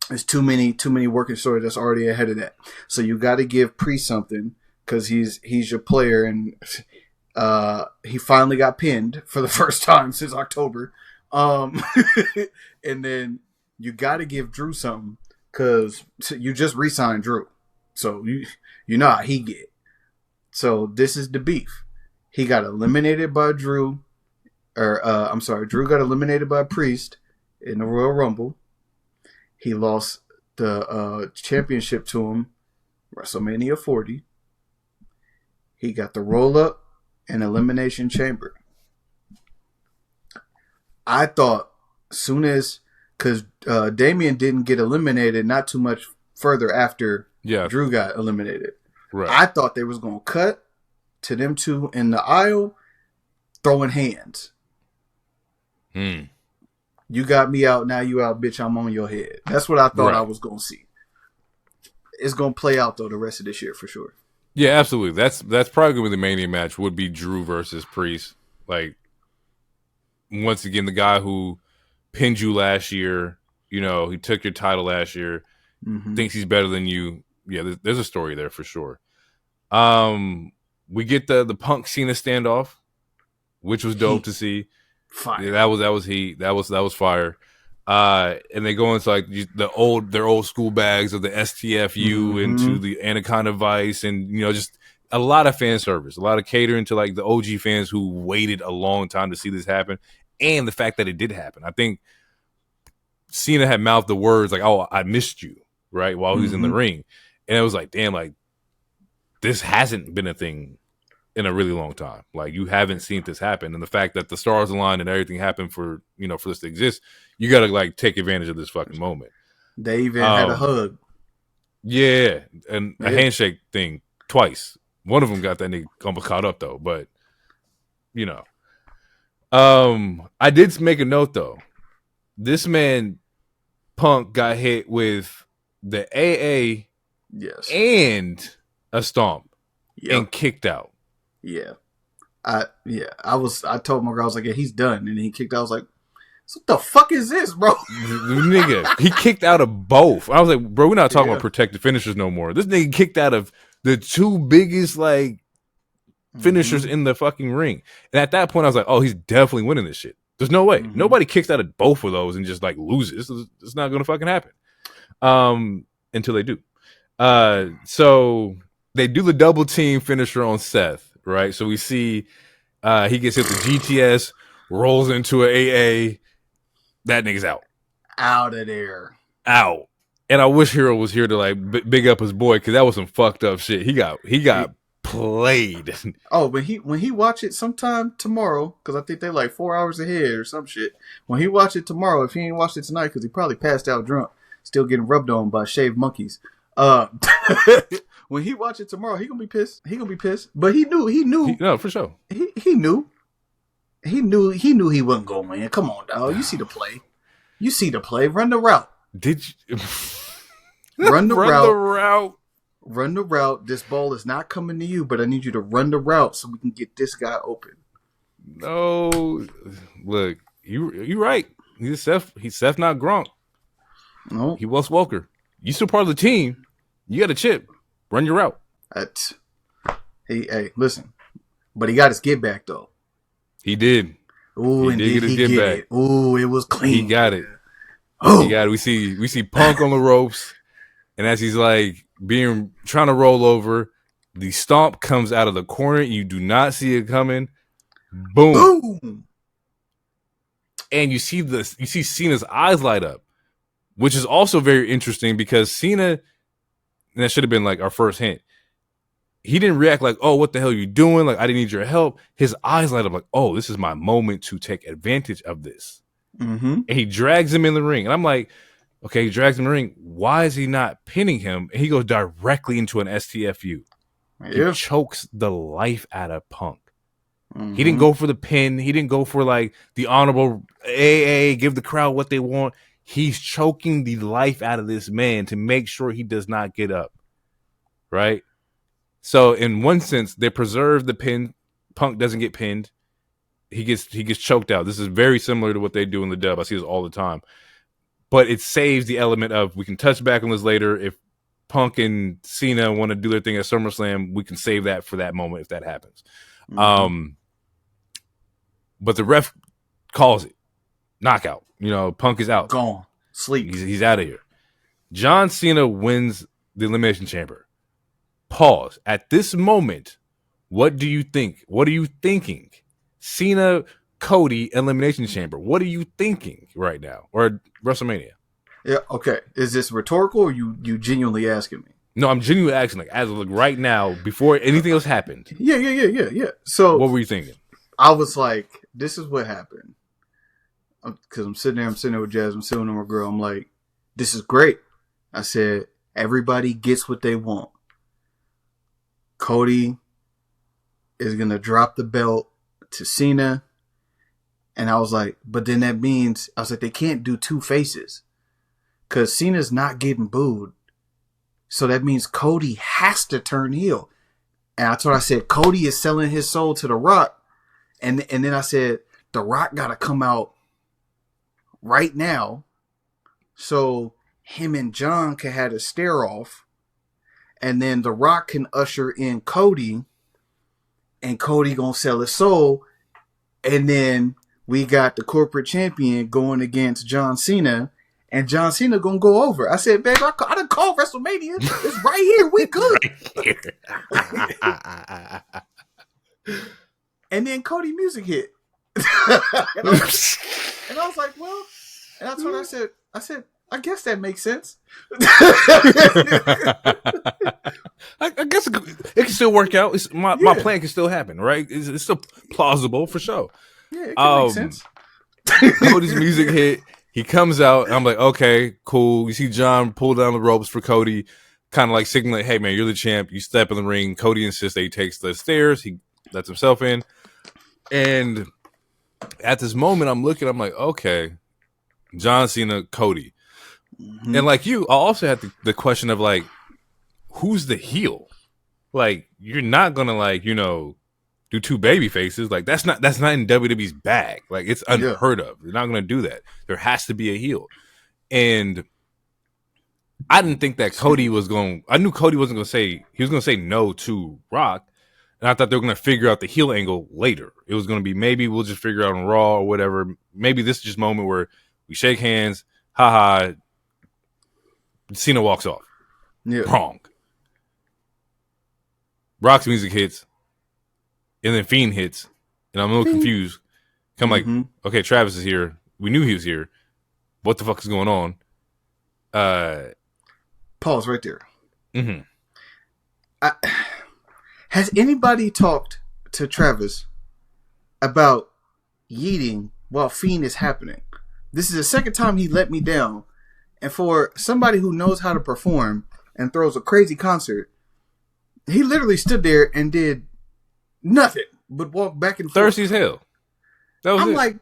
There's too many working stories that's already ahead of that. So you got to give Priest something because he's your player, and he finally got pinned for the first time since October. And then you got to give Drew something because you just re-signed Drew, so you know how he get. So this is the beef. He got eliminated by Drew, Drew got eliminated by Priest in the Royal Rumble. He lost the championship to him, WrestleMania 40. He got the roll-up and Elimination Chamber. I thought soon as, because Damian didn't get eliminated not too much further after Drew got eliminated. Right. I thought they was going to cut to them two in the aisle throwing hands. You got me out, now you out, bitch, I'm on your head. That's what I thought I was going to see. It's going to play out, though, the rest of this year for sure. Yeah, absolutely. That's probably going to be the Mania match, would be Drew versus Priest. Like, once again, the guy who pinned you last year, you know, he took your title last year, thinks he's better than you. Yeah, there's a story there for sure. We get the Punk Cena standoff, which was dope to see. Fire. Yeah, that was heat. That was fire. And they go into like their old school bags of the STFU into the Anaconda Vice, and you know, just a lot of fan service, a lot of catering to like the OG fans who waited a long time to see this happen, and the fact that it did happen. I think Cena had mouthed the words like, "Oh, I missed you," right, while he was in the ring, and it was like, damn, like this hasn't been a thing in a really long time. Like you haven't seen this happen, and the fact that the stars aligned and everything happened for this to exist, you got to like take advantage of this fucking moment. They even had a hug, and a handshake thing twice. One of them got that nigga almost caught up though, but I did make a note though. This man Punk got hit with the AA, and a stomp, and kicked out. Yeah, I told my girl, I was like, yeah, he's done. And he kicked out. I was like, so what the fuck is this, bro? The nigga, he kicked out of both. I was like, bro, we're not talking about protected finishers no more. This nigga kicked out of the two biggest like finishers in the fucking ring. And at that point, I was like, oh, he's definitely winning this shit. There's no way. Nobody kicks out of both of those and just like loses. It's not gonna fucking happen. Until they do. So they do the double team finisher on Seth, right? So we see he gets hit the GTS, rolls into an AA. That nigga's out. Out of there. Out. And I wish Hero was here to like big up his boy, because that was some fucked up shit. He got played. Oh, when he watch it sometime tomorrow, because I think they're like 4 hours ahead or some shit. When he watch it tomorrow, if he ain't watched it tonight, because he probably passed out drunk, still getting rubbed on by shaved monkeys. When he watch it tomorrow, he gonna be pissed. But he knew. No, for sure. He knew. He knew he wasn't going to win. Come on, dog. You see the play. Run the route. Did you run the route? Run the route. This ball is not coming to you, but I need you to run the route so we can get this guy open. No, look, you right. He's Seth not Gronk. No, he Wes Welker. You still part of the team. You got a chip. Run your route. Hey, listen. But he got his get back though. He did. Ooh, and did he get back? Ooh, it was clean. He got it. Oh. He got it. We see Punk on the ropes, and as he's like trying to roll over, the stomp comes out of the corner. You do not see it coming. Boom. And you see Cena's eyes light up, which is also very interesting because Cena, and that should have been like our first hint. He didn't react like, oh, what the hell are you doing? Like, I didn't need your help. His eyes light up like, oh, this is my moment to take advantage of this. And he drags him in the ring. And I'm like, okay, he drags him in the ring. Why is he not pinning him? And he goes directly into an STFU. Yeah. He chokes the life out of Punk. He didn't go for the pin. He didn't go for like the honorable AA, give the crowd what they want. He's choking the life out of this man to make sure he does not get up. Right? So in one sense, they preserve the pin. Punk doesn't get pinned. He gets choked out. This is very similar to what they do in the dub. I see this all the time. But it saves the element of, we can touch back on this later. If Punk and Cena want to do their thing at SummerSlam, we can save that for that moment if that happens. But the ref calls it. Knockout. Punk is out. Gone. Sleep. He's out of here. John Cena wins the Elimination Chamber. Pause. At this moment, what do you think? What are you thinking? Cena, Cody, Elimination Chamber. What are you thinking right now? Or WrestleMania? Yeah, okay. Is this rhetorical or you genuinely asking me? No, I'm genuinely asking, like, as of like right now, before anything else happened. Yeah. So what were you thinking? I was like, this is what happened. Because I'm sitting there with Jazz, I'm sitting with my girl. I'm like, this is great. I said, everybody gets what they want. Cody is going to drop the belt to Cena. And I was like, but then that means, I was like, they can't do two faces. Because Cena's not getting booed. So that means Cody has to turn heel. And that's what I said. Cody is selling his soul to The Rock. And then I said, The Rock got to come out right now. So him and John can have a stare off. And then The Rock can usher in Cody. And Cody gonna sell his soul. And then we got the corporate champion going against John Cena. And John Cena gonna go over. I said, babe, I done called WrestleMania. It's right here. We good. And then Cody music hit. and I was like, well, and that's what I said. I guess that makes sense. I guess it can still work out. My plan can still happen, right? It's still plausible for sure. Yeah, it can make sense. Cody's music hit. He comes out, and I'm like, okay, cool. You see John pull down the ropes for Cody, kind of like signaling, hey, man, you're the champ. You step in the ring. Cody insists that he takes the stairs. He lets himself in. And at this moment, I'm like, okay, John Cena, Cody. And like you, I also had the question of like, who's the heel? Like, you're not going to like, do two baby faces. Like that's not in WWE's bag. Like it's unheard of. They're not gonna do that. There has to be a heel. And I didn't think that Cody was going. I knew Cody wasn't going to say he was going to say no to Rock, and I thought they were going to figure out the heel angle later. It was going to be maybe we'll just figure out on Raw or whatever. Maybe this is just a moment where we shake hands, haha. Cena walks off. Yeah. Wrong. Rock's music hits, and then Fiend hits, and I'm a little confused. I'm like, okay, Travis is here. We knew he was here. What the fuck is going on? Pause right there. Has anybody talked to Travis about yeeting while Fiend is happening? This is the second time he let me down. And for somebody who knows how to perform and throws a crazy concert, he literally stood there and did nothing but walk back and forth. Thirsty as hell. That was I'm like,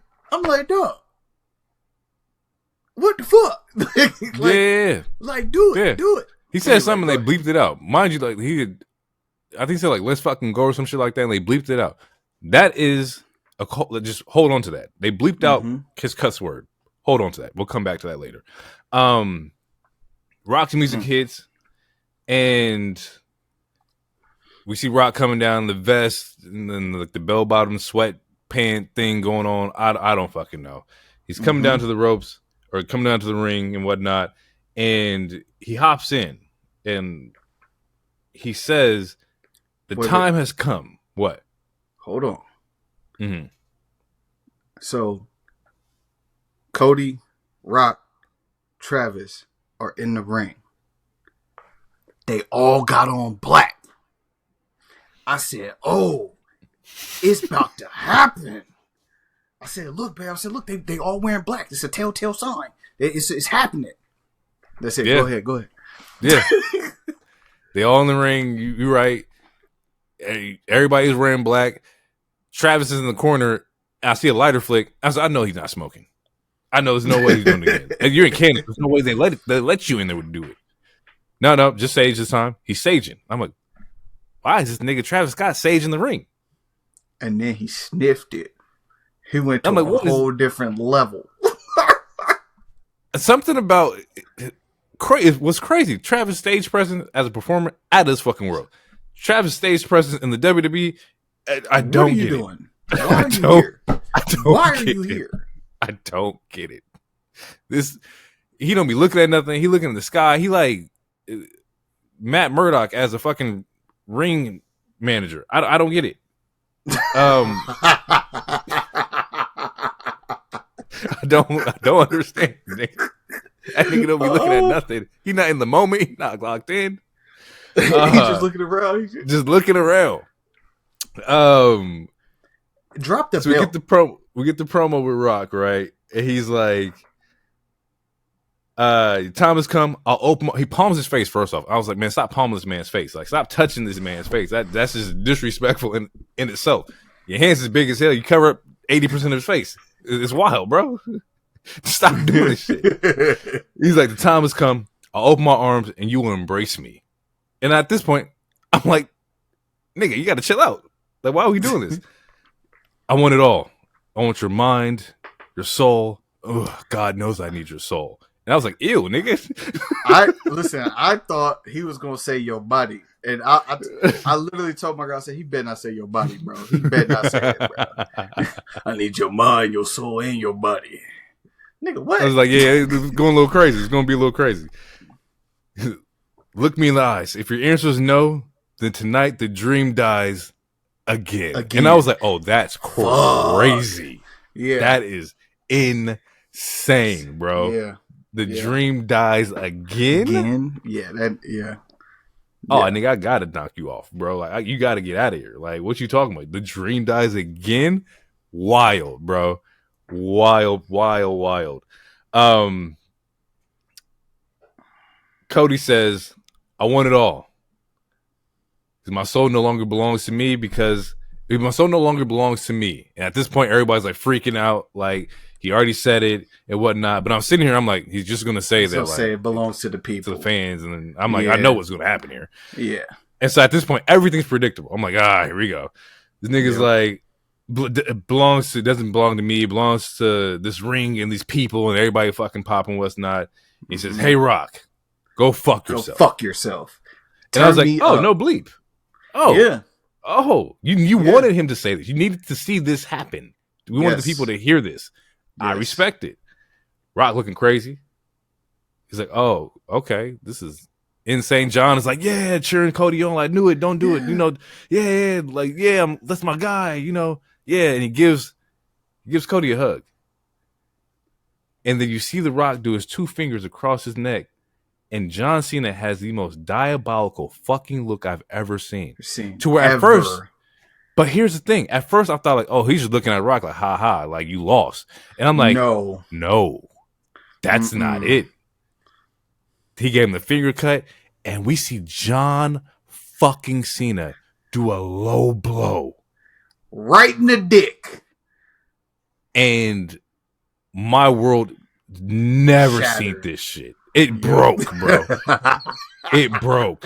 dog. What the fuck? Do it. He said something and they bleeped it out. Mind you, like I think he said like let's fucking go or some shit like that, and they bleeped it out. That is just hold on to that. They bleeped out his cuss word. Hold on to that. We'll come back to that later. Rock's music hits, and we see Rock coming down the vest and then like the bell bottom sweat pant thing going on. I don't fucking know. He's coming down to the ropes. Or coming down to the ring and whatnot, and he hops in, and he says, "The time has come." What? Hold on. So, Cody, Rock, Travis are in the ring. They all got on black. I said, "Oh, it's about to happen." I said, look, babe. I said, look, they all wearing black. It's a telltale sign. It's happening. That's it. Yeah. Go ahead. Yeah. They all in the ring. You're right. Everybody's wearing black. Travis is in the corner. I see a lighter flick. I said, I know he's not smoking. I know there's no way he's doing it again. And you're in Canada. There's no way they let you in there to do it. No, just sage this time. He's saging. I'm like, why is this nigga Travis Scott sage in the ring? And then he sniffed it. He went to a whole different level. Something about it was crazy. Travis stage presence as a performer out of this fucking world. Travis stage presence in the WWE. I don't get it. Why are you here? Why are you here? I don't get it. He don't be looking at nothing. He looking in the sky. He like Matt Murdock as a fucking ring manager. I don't get it. I don't understand. That nigga don't be looking at nothing. He not in the moment. He not locked in. He's just looking around. Just looking around. Drop the so belt. We get the promo with Rock, right? And he's like, time has come. I'll open. He palms his face first off. I was like, man, stop palming this man's face. Like, stop touching this man's face. That's just disrespectful in itself. Your hands is big as hell. You cover up 80% of his face. It's wild, bro. Stop doing this shit. He's like, the time has come. I'll open my arms and you will embrace me. And at this point, I'm like, nigga, you got to chill out. Like, why are we doing this? I want it all. I want your mind, your soul. Ugh, God knows I need your soul. And I was like, ew, nigga. I thought he was gonna say your body, and I literally told my girl, I said, he better not say your body, bro. He better not say it, bro. I need your mind, your soul, and your body, nigga. What? I was like, yeah, it's going a little crazy. It's gonna be a little crazy. Look me in the eyes. If your answer is no, then tonight the dream dies again. And I was like, oh, that's crazy. Yeah, that is insane, bro. Yeah. The dream dies again? Yeah, Oh, nigga, I gotta knock you off, bro. Like, you gotta get out of here. Like, what you talking about? The dream dies again? Wild, bro. Wild. Cody says, I want it all. Because my soul no longer belongs to me my soul no longer belongs to me. And at this point, everybody's like freaking out. Like, he already said it and whatnot. But I'm sitting here, I'm like, he's just going to say that. Like, it belongs to the people. To the fans. And then I'm like, I know what's going to happen here. Yeah. And so at this point, everything's predictable. I'm like, here we go. This nigga's like, doesn't belong to me. It belongs to this ring and these people and everybody fucking popping what's not. He says, "Hey, Rock, go fuck yourself. Go fuck yourself." And I was like, "Oh, no bleep. Oh, yeah. Oh, you wanted him to say this. You needed to see this happen. We wanted the people to hear this. Yes. I respect it." Rock looking crazy. He's like, "Oh, okay. This is insane." John is like, "Yeah, cheering Cody on. I knew it. Don't do it. You know, that's my guy. You know, yeah." And he gives Cody a hug. And then you see The Rock do his 2 fingers across his neck. And John Cena has the most diabolical fucking look I've ever seen. To where at first, but here's the thing. At first I thought like, oh, he's just looking at Rock like, ha ha, like you lost. And I'm like, no, that's not it. He gave him the finger cut, and we see John fucking Cena do a low blow. Right in the dick. And my world never seen this shit. It broke, bro. It broke.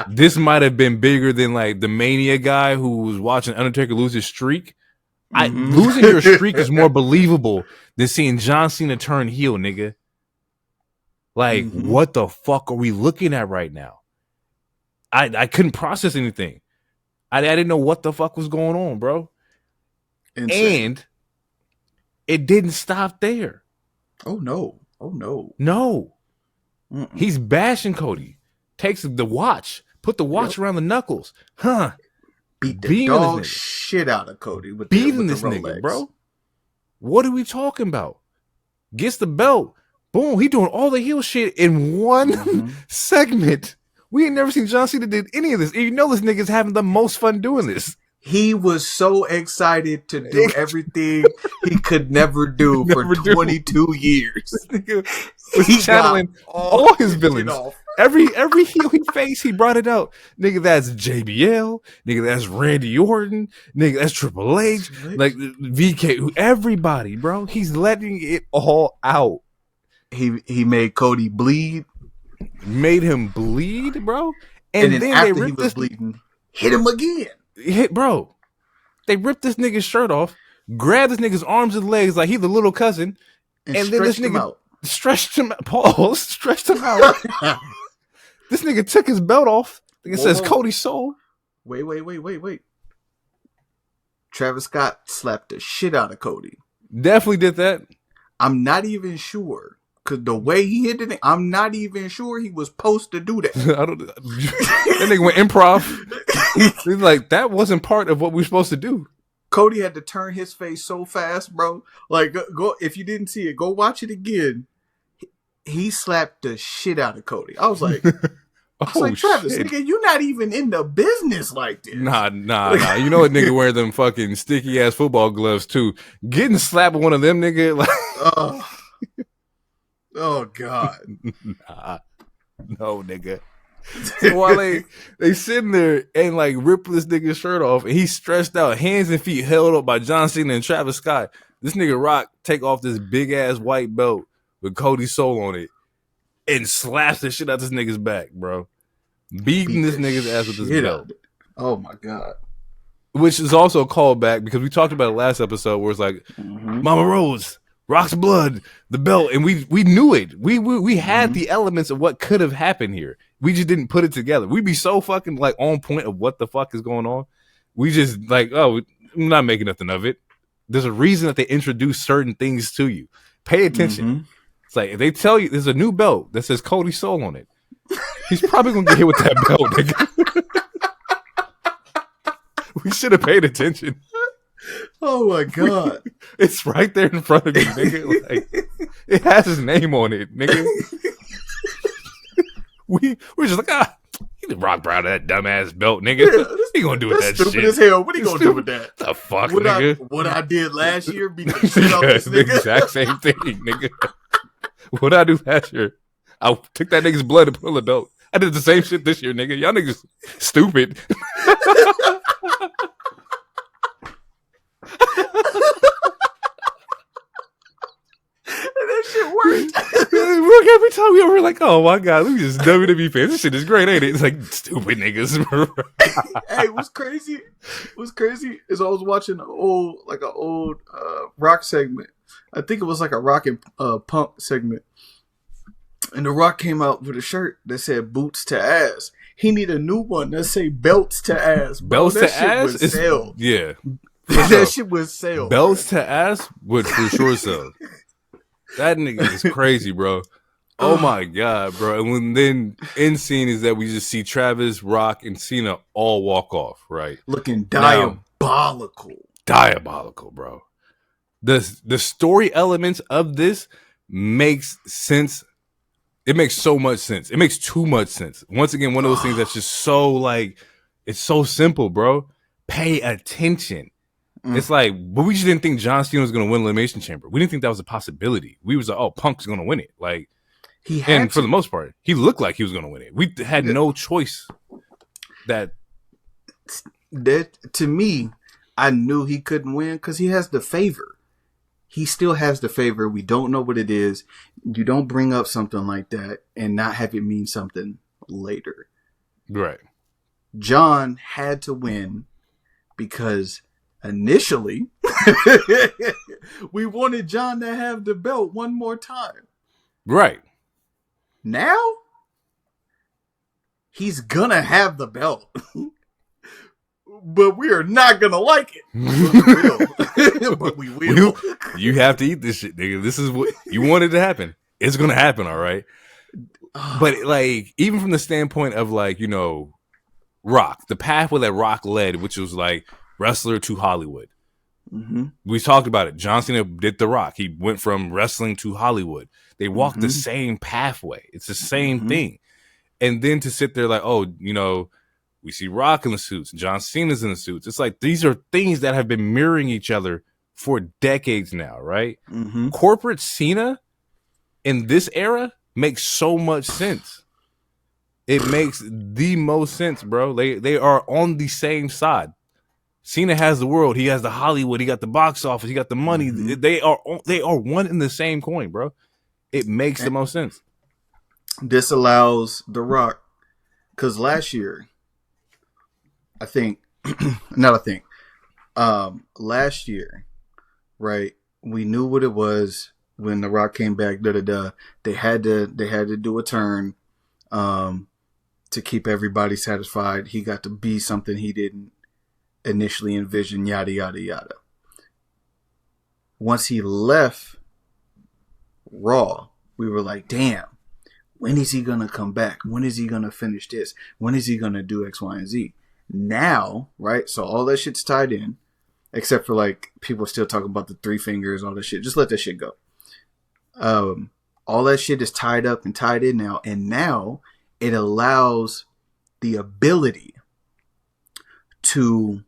This might have been bigger than like the Mania guy who was watching Undertaker lose his streak. Losing your streak is more believable than seeing John Cena turn heel, nigga. Like, what the fuck are we looking at right now? I couldn't process anything. I didn't know what the fuck was going on, bro. Insane. And it didn't stop there. Oh no. No. He's bashing Cody. Takes the watch. Put the watch around the knuckles. Beat the dog shit out of Cody. Beating this nigga, bro. What are we talking about? Gets the belt. Boom. He doing all the heel shit in one segment. We ain't never seen John Cena did any of this. You know this nigga's having the most fun doing this. He was so excited to do everything he could never do for 22 years. He's channeling all his villains. Every heel he faced, he brought it out. Nigga, that's JBL. Nigga, that's Randy Orton. Nigga, that's Triple H. Like VK, everybody, bro. He's letting it all out. He made Cody bleed. Made him bleed, bro. And then after he was bleeding, hit him again. Bro, they ripped this nigga's shirt off, grabbed this nigga's arms and legs like he's the little cousin, and then this nigga stretched him out. This nigga took his belt off. It says Cody Soul. Wait. Travis Scott slapped the shit out of Cody. Definitely did that. I'm not even sure. Because the way he hit it, I'm not even sure he was supposed to do that. That nigga went improv. He's like, that wasn't part of what we were supposed to do. Cody had to turn his face so fast, bro. Like, go if you didn't see it, go watch it again. He slapped the shit out of Cody. I was like, Travis, nigga, you not even in the business like this. Nah. You know what nigga wearing them fucking sticky ass football gloves too. Getting slapped with one of them, nigga. Like, oh God. Nah. No, nigga. So while they sitting there and like rip this nigga's shirt off and he's stretched out, hands and feet held up by John Cena and Travis Scott, this nigga Rock take off this big ass white belt with Cody's soul on it and slaps the shit out this nigga's back, bro. Beating this nigga's ass with this belt. Oh my God. Which is also a callback because we talked about it last episode where it's like Mama Rose, Rock's blood, the belt, and we knew it. We had the elements of what could have happened here. We just didn't put it together. We'd be so fucking like on point of what the fuck is going on. We just like, oh, I'm not making nothing of it. There's a reason that they introduce certain things to you. Pay attention. It's like if they tell you there's a new belt that says Cody Soul on it, he's probably gonna get hit with that belt, nigga. We should have paid attention. Oh my God. It's right there in front of you, nigga. Like, it has his name on it, nigga. We're just like, he did Rock Brown that dumbass belt, nigga. Yeah, he gonna do with that shit. Stupid as hell. What he gonna do with that? The fuck, nigga? What I did last year, beat the shit off this nigga. The exact same thing, nigga. What I do last year? I took that nigga's blood and put on the belt. I did the same shit this year, nigga. Y'all niggas stupid. And That shit worked. Look, every time we were like, oh my god, look at this WWE fans. This shit is great, ain't it? It's like stupid niggas. Hey, what's crazy? What's crazy is I was watching an old Rock segment. I think it was like a Rock and Punk segment. And The Rock came out with a shirt that said boots to ass. He need a new one that say belts to ass. Bro. Belts to ass? Yeah. That shit was sale. Belts to ass would for sure sell. That nigga is crazy, bro. Oh my god, bro. And then end scene is that we just see Travis, Rock, and Cena all walk off, right? Looking diabolical. Diabolical, bro. The story elements of this makes sense. It makes so much sense. It makes too much sense. Once again, one of those things that's just so like, it's so simple, bro. Pay attention. It's like, but we just didn't think John Cena was going to win Elimination Chamber. We didn't think that was a possibility. We was like, oh, Punk's going to win it. Like, for the most part, he looked like he was going to win it. We had no choice. That to me, I knew he couldn't win because he has the favor. He still has the favor. We don't know what it is. You don't bring up something like that and not have it mean something later. Right. John had to win because initially we wanted John to have the belt one more time. Right. Now he's gonna have the belt. But we are not gonna like it. But we will. You have to eat this shit, nigga. This is what you wanted to happen. It's gonna happen, all right. But like, even from the standpoint of like, you know, Rock, the pathway that Rock led, which was like wrestler to Hollywood. Mm-hmm. We talked about it. John Cena did The Rock. He went from wrestling to Hollywood. They walked the same pathway. It's the same thing. And then to sit there like, oh, you know, we see Rock in the suits, John Cena's in the suits. It's like these are things that have been mirroring each other for decades now, right? Mm-hmm. Corporate Cena in this era makes so much sense. It makes the most sense, bro. They are on the same side. Cena has the world. He has the Hollywood. He got the box office. He got the money. Mm-hmm. They are one in the same coin, bro. It makes the most sense. This allows The Rock, because last year, last year, right? We knew what it was when The Rock came back. They had to do a turn, to keep everybody satisfied. He got to be something he didn't initially envision. Yada yada yada. Once he left Raw, we were like, damn. When is he gonna come back? When is he gonna finish this? When is he gonna do X, Y, and Z? Now, right? So all that shit's tied in, except for like people still talking about the 3 fingers, all that shit. Just let that shit go. All that shit is tied up and tied in now, and now it allows the ability to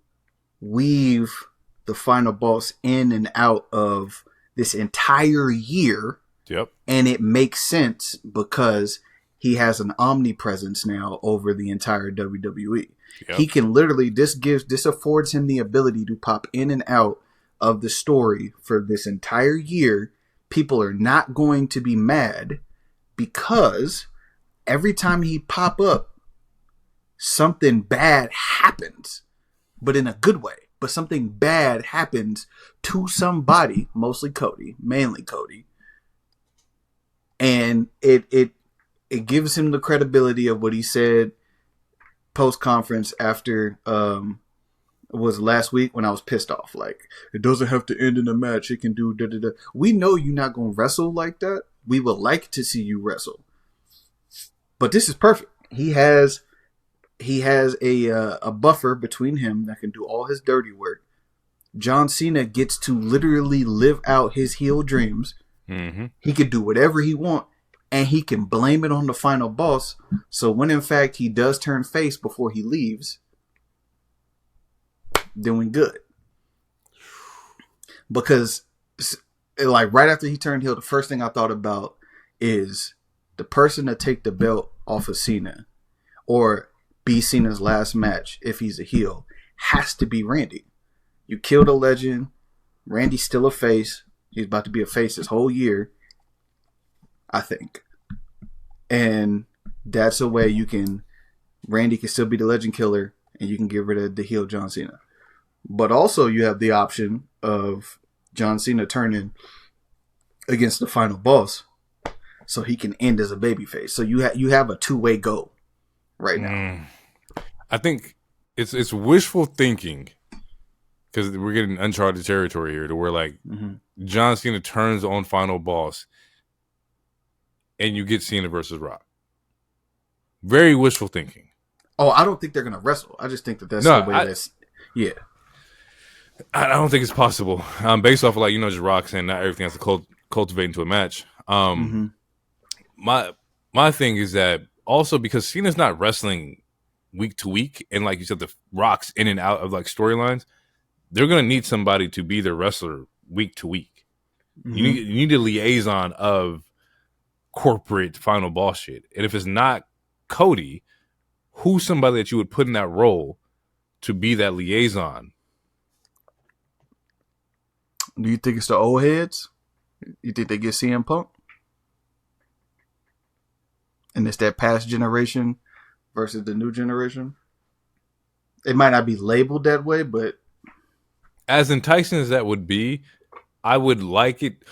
weave the final boss in and out of this entire year. Yep. And it makes sense because he has an omnipresence now over the entire WWE. Yep. He can literally, this affords him the ability to pop in and out of the story for this entire year. People are not going to be mad because every time he pop up, something bad happens, but in a good way. But something bad happens to somebody, mostly Cody, mainly Cody. And it gives him the credibility of what he said post-conference after was last week when I was pissed off. Like, it doesn't have to end in a match. It can do da-da-da. We know you're not going to wrestle like that. We would like to see you wrestle. But this is perfect. He has a buffer between him that can do all his dirty work. John Cena gets to literally live out his heel dreams. Mm-hmm. He could do whatever he wants, and he can blame it on the final boss. So when in fact he does turn face before he leaves, doing good. Because like right after he turned heel, the first thing I thought about is the person to take the belt off of Cena or be Cena's last match if he's a heel has to be Randy. You killed a legend. Randy's still a face. He's about to be a face this whole year. I think. And that's a way Randy can still be the legend killer and you can get rid of the heel John Cena. But also you have the option of John Cena turning against the final boss so he can end as a babyface. So you have a two-way go right now. I think it's wishful thinking because we're getting uncharted territory here to where like John Cena turns on final boss and you get Cena versus Rock. Very wishful thinking. Oh, I don't think they're going to wrestle. I just think that's the way that's... Yeah. I don't think it's possible. Based off of like, just Rock saying not everything has to cultivate into a match. My thing is that also because Cena's not wrestling week to week, and like you said, the Rock's in and out of like storylines, they're gonna need somebody to be their wrestler week to week. You need a liaison of corporate final boss shit. And if it's not Cody, who's somebody that you would put in that role to be that liaison? Do you think it's the old heads? You think they get CM Punk? And it's that past generation versus the new generation? It might not be labeled that way, but... As enticing as that would be, I would like it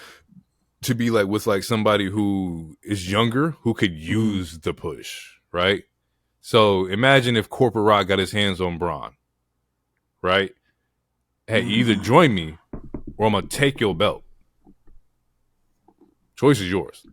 to be like with like somebody who is younger who could use the push, right? So imagine if Corporate Rock got his hands on Braun, right? Hey, either join me or I'm gonna take your belt. Choice is yours.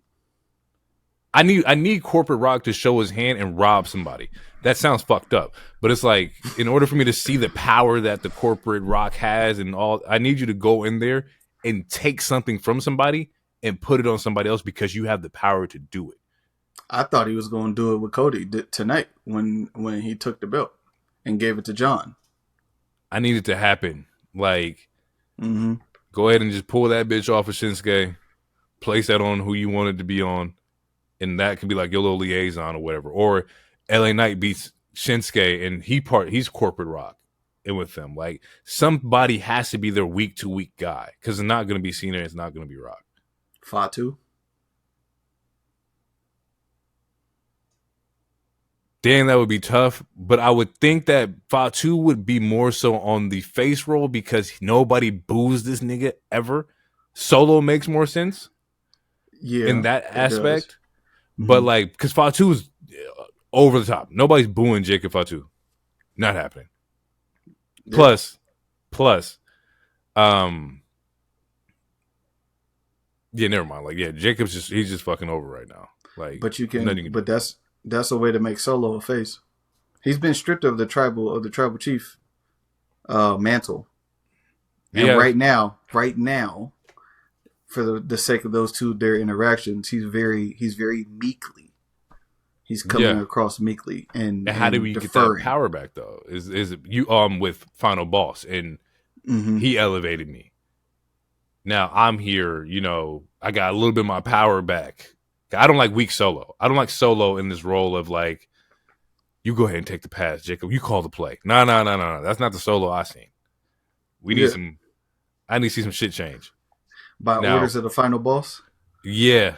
I need Corporate Rock to show his hand and rob somebody. That sounds fucked up, but it's like in order for me to see the power that the Corporate Rock has and all, I need you to go in there and take something from somebody and put it on somebody else because you have the power to do it. I thought he was going to do it with Cody tonight when he took the belt and gave it to John. I need it to happen. Like, go ahead and just pull that bitch off of Shinsuke, place that on who you wanted to be on, and that can be like your little liaison or whatever. Or LA Knight beats Shinsuke and he's Corporate Rock and with them. Like somebody has to be their week to week guy because it's not going to be Cena, it's not going to be Rock. Fatu. Damn, that would be tough. But I would think that Fatu would be more so on the face role because nobody boos this nigga ever. Solo makes more sense. Yeah, in that aspect. But like, because Fatu is over the top. Nobody's booing Jacob Fatu. Not happening. Yeah. Plus, yeah, never mind. Like, yeah, he's just fucking over right now. Like, but but that's a way to make Solo a face. He's been stripped of the tribal chief mantle. And right now, for the sake of those two, their interactions, he's very meekly. He's coming across meekly and how do we deferring. Get that power back though? Is it you with Final Boss and he elevated me. Now I'm here, I got a little bit of my power back. I don't like weak Solo. I don't like Solo in this role of like, you go ahead and take the pass, Jacob. You call the play. No. That's not the Solo I seen. We need I need to see some shit change. By orders of the Final Boss? Yeah.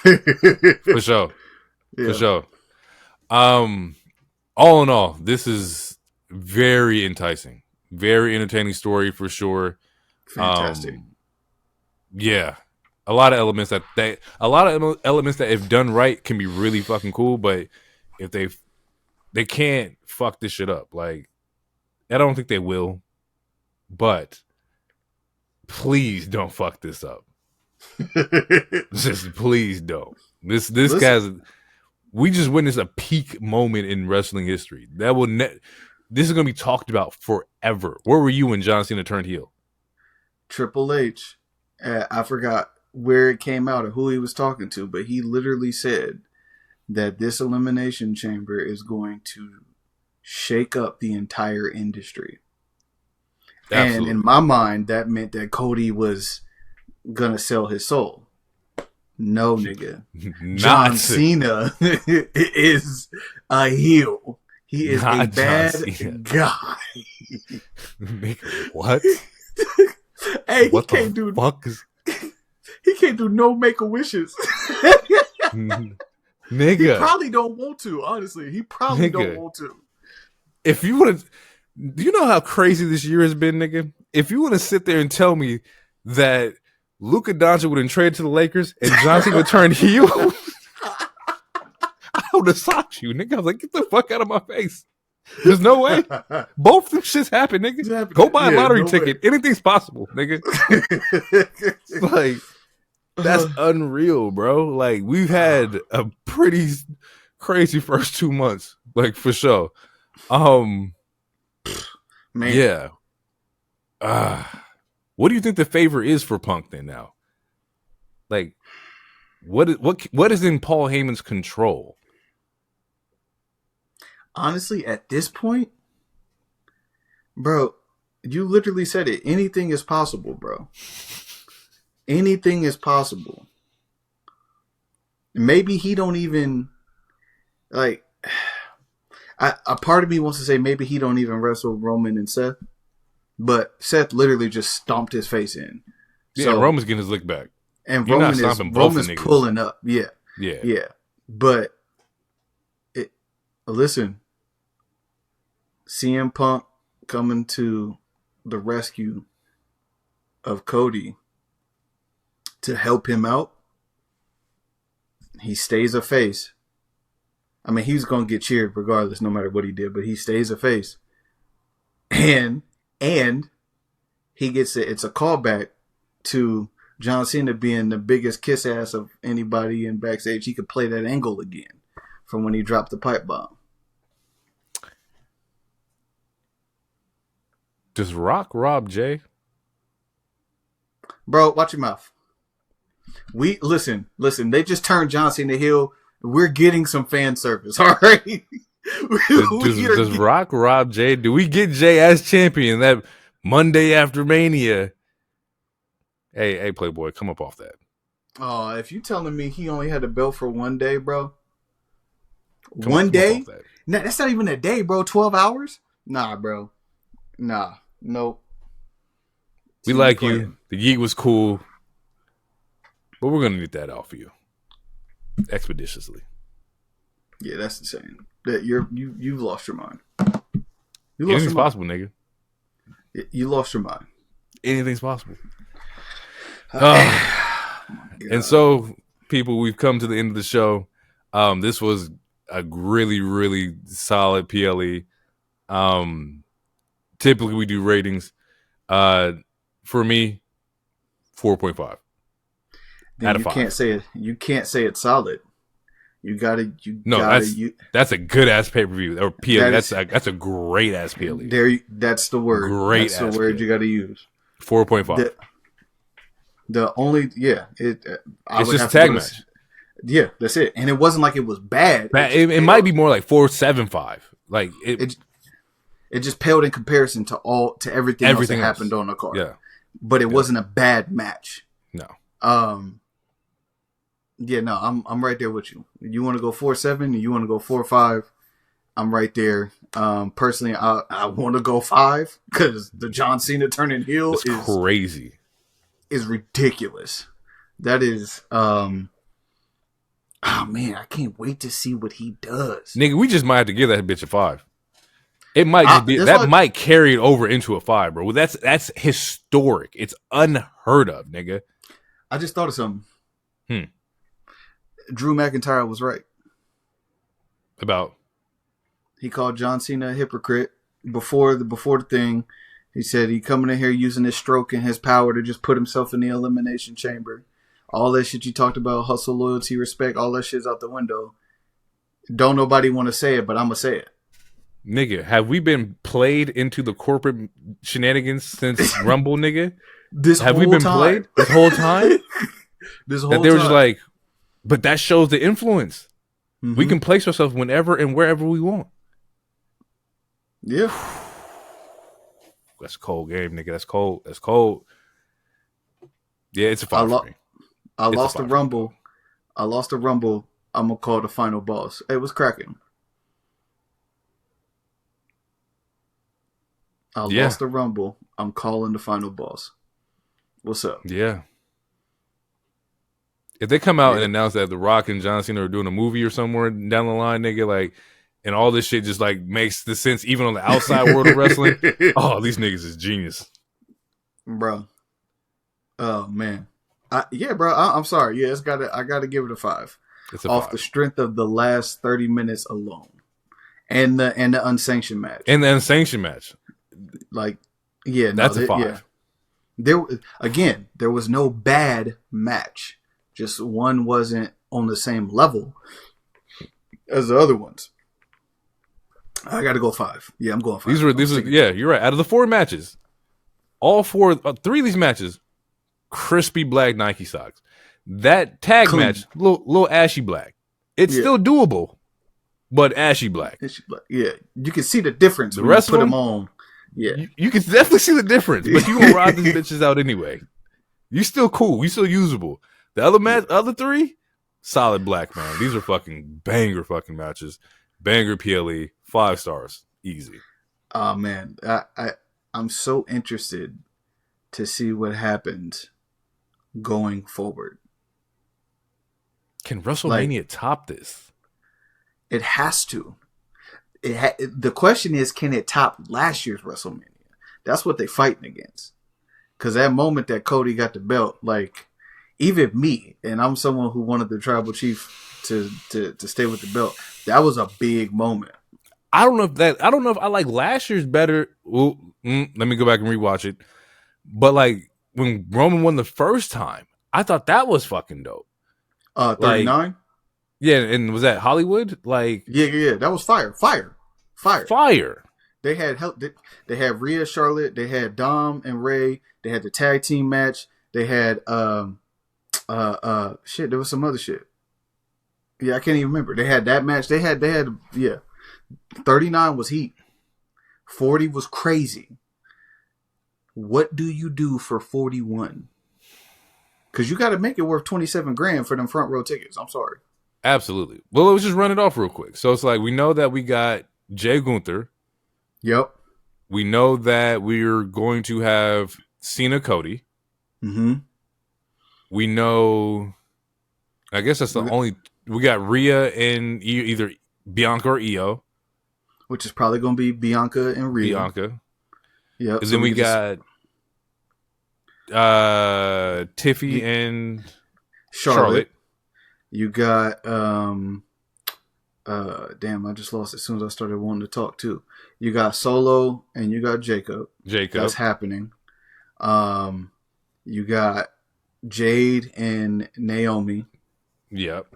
For sure. Yeah. For sure. All in all, this is very enticing. Very entertaining story for sure. Fantastic. Yeah. A lot of elements that if done right can be really fucking cool, but if they can't fuck this shit up. Like, I don't think they will, but please don't fuck this up. Just please don't. This guy's. We just witnessed a peak moment in wrestling history. This is gonna be talked about forever. Where were you when John Cena turned heel? Triple H. I forgot where it came out or who he was talking to, but he literally said that this Elimination Chamber is going to shake up the entire industry. Absolutely. And in my mind, that meant that Cody was gonna sell his soul. No, nigga. John Cena is a heel. He is a bad guy. What? Hey, what he can't do. Fuck is... He can't do no make-a-wishes. Nigga. He probably don't want to, honestly. He probably don't want to. If you want to, do you know how crazy this year has been, nigga? If you want to sit there and tell me that Luka Doncic would have traded to the Lakers and John Cena would turn heel, I would have socked you, nigga. I was like, get the fuck out of my face. There's no way. Both of them shits happen, nigga. Go buy a lottery ticket. Way. Anything's possible, nigga. Like, that's unreal, bro. Like, we've had a pretty crazy first 2 months, like, for sure. Man. Yeah. What do you think the favor is for Punk then now? Like, what is in Paul Heyman's control? Honestly, at this point, bro, you literally said it. Anything is possible, bro. Anything is possible. Maybe he don't even, like, a part of me wants to say maybe he don't even wrestle Roman and Seth, but Seth literally just stomped his face in. Yeah, so, Roman's getting his lick back. And Roman's pulling up. Yeah. But listen, CM Punk coming to the rescue of Cody to help him out. He stays a face. I mean, he's going to get cheered regardless, no matter what he did, but he stays a face. And he gets it. It's a callback to John Cena being the biggest kiss ass of anybody in backstage. He could play that angle again from when he dropped the pipe bomb. Does Rock rob Jay? Bro, watch your mouth. We listen. They just turned John Cena heel. We're getting some fan service, all right? Does Rock rob Jay? Do we get Jay as champion that Monday after Mania? Hey, Playboy, come up off that. Oh, if you telling me he only had the belt for one day, bro. One day? Nah, that's not even a day, bro. 12 hours? Nah, bro. Nah. Nope. We like you. The yeet was cool. But we're gonna need that off of you. Expeditiously. Yeah, that's insane. That you've lost your mind. Anything's possible, nigga. You lost your mind. Anything's possible. And so, people, we've come to the end of the show. This was a really, really solid PLE. Typically, we do ratings. For me, 4.5. Then you can't say it. You can't say it's solid. That's a good ass pay per view or PLE. That's a great ass PLE. That's the word. That's the word you got to use. 4.5. It's just a tag match. Yeah, that's it. And it wasn't like it was bad. It might be more like 4.75. Like it just paled in comparison to everything else that happened on the card. Yeah, but it wasn't a bad match. No. I'm right there with you. You want to go 4.7, you want to go 4.5. I'm right there. Personally, I want to go 5 because the John Cena turning heel is crazy. Is ridiculous. That is, oh man, I can't wait to see what he does. Nigga, we just might have to give that bitch a 5. It might just be might carry it over into a 5, bro. That's historic. It's unheard of, nigga. I just thought of something. Drew McIntyre was right. About? He called John Cena a hypocrite before the thing. He said he coming in here using his stroke and his power to just put himself in the Elimination Chamber. All that shit you talked about, hustle, loyalty, respect, all that shit's out the window. Don't nobody want to say it, but I'm going to say it. Nigga, have we been played into the corporate shenanigans since Rumble, nigga? Have we been played this whole time? This whole that they were time. Just like, but that shows the influence. Mm-hmm. We can place ourselves whenever and wherever we want. Yeah. That's a cold game, nigga. That's cold. That's cold. Yeah, it's a 5 for me. I lost the Rumble. I'm going to call the final boss. It was cracking. I lost the Rumble. I'm calling the final boss. What's up? Yeah. If they come out and announce that The Rock and John Cena are doing a movie or somewhere down the line, nigga, like, and all this shit just like makes the sense even on the outside world of wrestling. Oh, these niggas is genius, bro. Oh man, bro. I'm sorry. Yeah, I gotta give it a 5. It's off 5. The strength of the last 30 minutes alone, and the unsanctioned match, Like, yeah, that's a 5. Yeah. There was no bad match. Just one wasn't on the same level as the other ones. I got to go 5. Yeah, I'm going 5. You're right. Out of the 4 matches, all 3 of these matches, crispy black Nike socks. That tag match, little ashy black. It's still doable, but ashy black. Yeah, you can see the difference when rest you put them on. Yeah, you can definitely see the difference, but you gonna ride these bitches out anyway. You still cool. You still usable. The other 3, solid black, man. These are fucking banger fucking matches. Banger PLE, 5 stars, easy. Oh man, I'm so interested to see what happens going forward. Can WrestleMania top this? It has to. The question is, can it top last year's WrestleMania? That's what they're fighting against. Because that moment that Cody got the belt, like, even me, and I'm someone who wanted the tribal chief to stay with the belt, that was a big moment. I don't know if I like last year's better. Well, let me go back and rewatch it. But like when Roman won the first time, I thought that was fucking dope. 39? Like, yeah, and was that Hollywood? Like, yeah, that was fire. They had Rhea, Charlotte, they had Dom and Ray, they had the tag team match, they had shit, there was some other shit. Yeah, I can't even remember. They had that match. They had 39 was heat. 40 was crazy. What do you do for 41? Because you got to make it worth $27,000 for them front row tickets. I'm sorry. Absolutely. Well, let's just run it off real quick. So it's like, we know that we got Jay Gunther. Yep. We know that we're going to have Cena Cody. Mm-hmm. We know, I guess that's the only, we got Rhea and either Bianca or Io. Which is probably going to be Bianca and Rhea. Bianca. Yep. And then we got Tiffy and Charlotte. You got damn, I just lost it as soon as I started wanting to talk too. You got Solo and you got Jacob. That's happening. You got Jade and Naomi. Yep.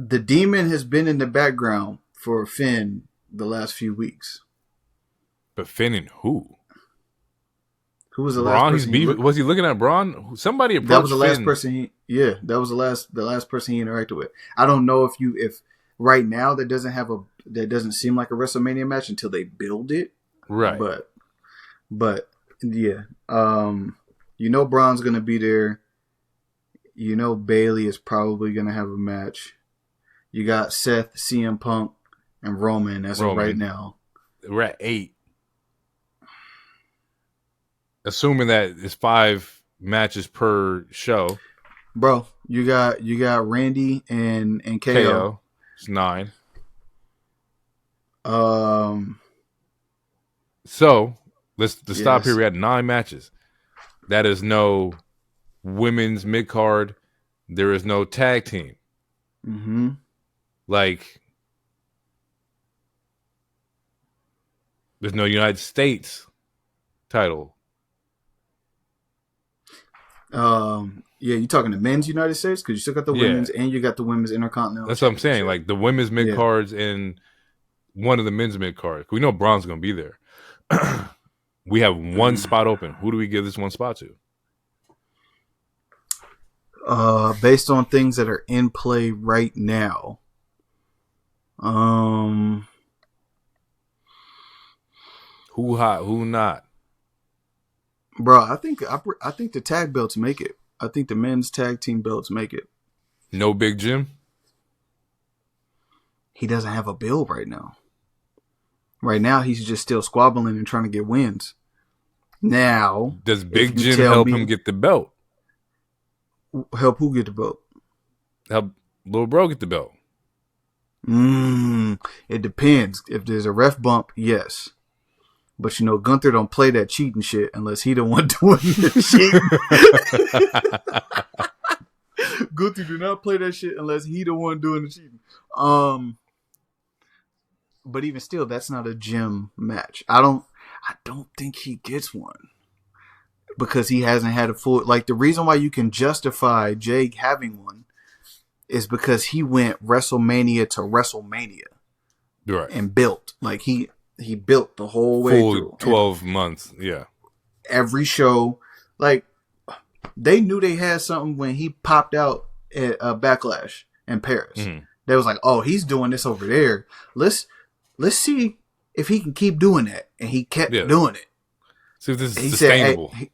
The Demon has been in the background for Finn the last few weeks. But Finn and who? Who was the Braun? last person? Was he looking at Braun? Somebody approached That was the last Finn. person. That was the last person he interacted with. I don't know if right now that doesn't seem like a WrestleMania match until they build it. Right. But yeah, Braun's gonna be there. Bailey is probably gonna have a match. You got Seth, CM Punk, and Roman as of right now. We're at 8. Assuming that it's 5 matches per show. Bro, you got Randy and KO. It's 9. So let's stop here. We had 9 matches. That is no women's mid card. There is no tag team. Mm-hmm. Like, there's no United States title. Yeah, you talking the men's United States? Because you still got the women's and you got the women's Intercontinental. That's what I'm saying. Like, the women's mid cards and one of the men's mid cards. We know Braun's gonna be there. We have one spot open. Who do we give this one spot to? Based on things that are in play right now. Who hot? Who not? Bro, I think the tag belts make it. I think the men's tag team belts make it. No Big Jim? He doesn't have a bill right now. Right now, he's just still squabbling and trying to get wins. Now, does Big if you Jim tell help me- him get the belt? Help who get the belt? Help little bro get the belt? It depends. If there's a ref bump, yes. But you know, Gunther don't play that cheating shit unless he the one doing the cheating. Gunther do not play that shit unless he the one doing the cheating. But even still, that's not a Jim match. I don't think he gets one because he hasn't had a full. Like, the reason why you can justify Jay having one is because he went WrestleMania to WrestleMania, Right, and built. Like, he built the whole way through 12 months. Yeah, every show. Like, they knew they had something when he popped out at Backlash in Paris. Mm-hmm. They was like, "Oh, he's doing this over there. Let's see if he can keep doing that." And he kept doing it. See if this is He sustainable. Said,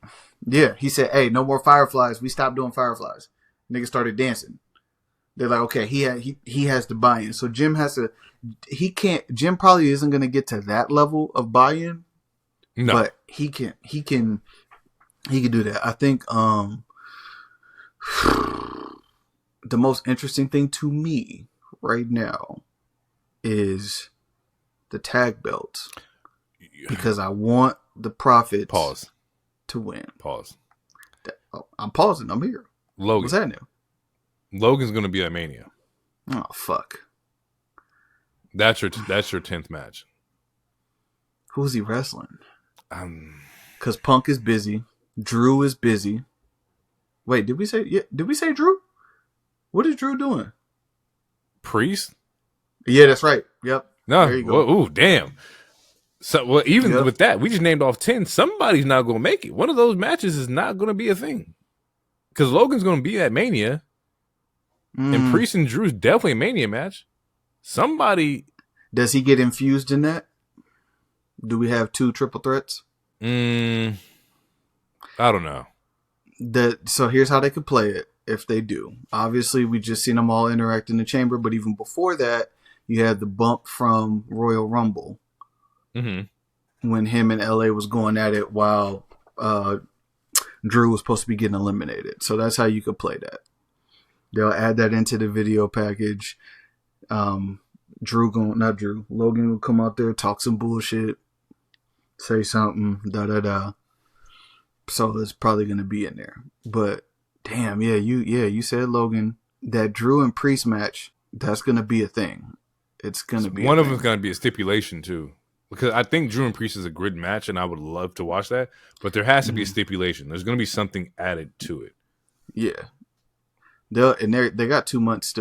hey, he said, "Hey, no more fireflies." We stopped doing fireflies. Niggas started dancing. They're like, "Okay, he has to buy in." So Jim has to. He can't. Jim probably isn't going to get to that level of buy-in. No, but he can do that. I think the most interesting thing to me right now is the tag belts, because I want the Profits to win. Pause. I'm pausing. I'm here. Logan. What's that new? Logan's gonna be at Mania. Oh fuck. That's your 10th match. Who's he wrestling? Because Punk is busy. Drew is busy. Wait, did we say Drew? What is Drew doing? Priest? Yeah, that's right. Yep. No. There you go. Ooh, damn. So, well, even with that, we just named off 10. Somebody's not going to make it. One of those matches is not going to be a thing. Because Logan's going to be at Mania. And Priest and Drew's definitely a Mania match. Somebody. Does he get infused in that? Do we have 2 triple threats? I don't know. So here's how they could play it if they do. Obviously, we just seen them all interact in the chamber, but even before that, you had the bump from Royal Rumble when him and LA was going at it while Drew was supposed to be getting eliminated. So that's how you could play that. They'll add that into the video package. Logan will come out there, talk some bullshit, say something, da-da-da. So it's probably going to be in there. But damn, you said, Logan, that Drew and Priest match, that's going to be a thing. It's going to be one of them's going to be a stipulation too. Because I think Drew and Priest is a good match and I would love to watch that, but there has to be a stipulation. There's going to be something added to it. Yeah. They got 2 months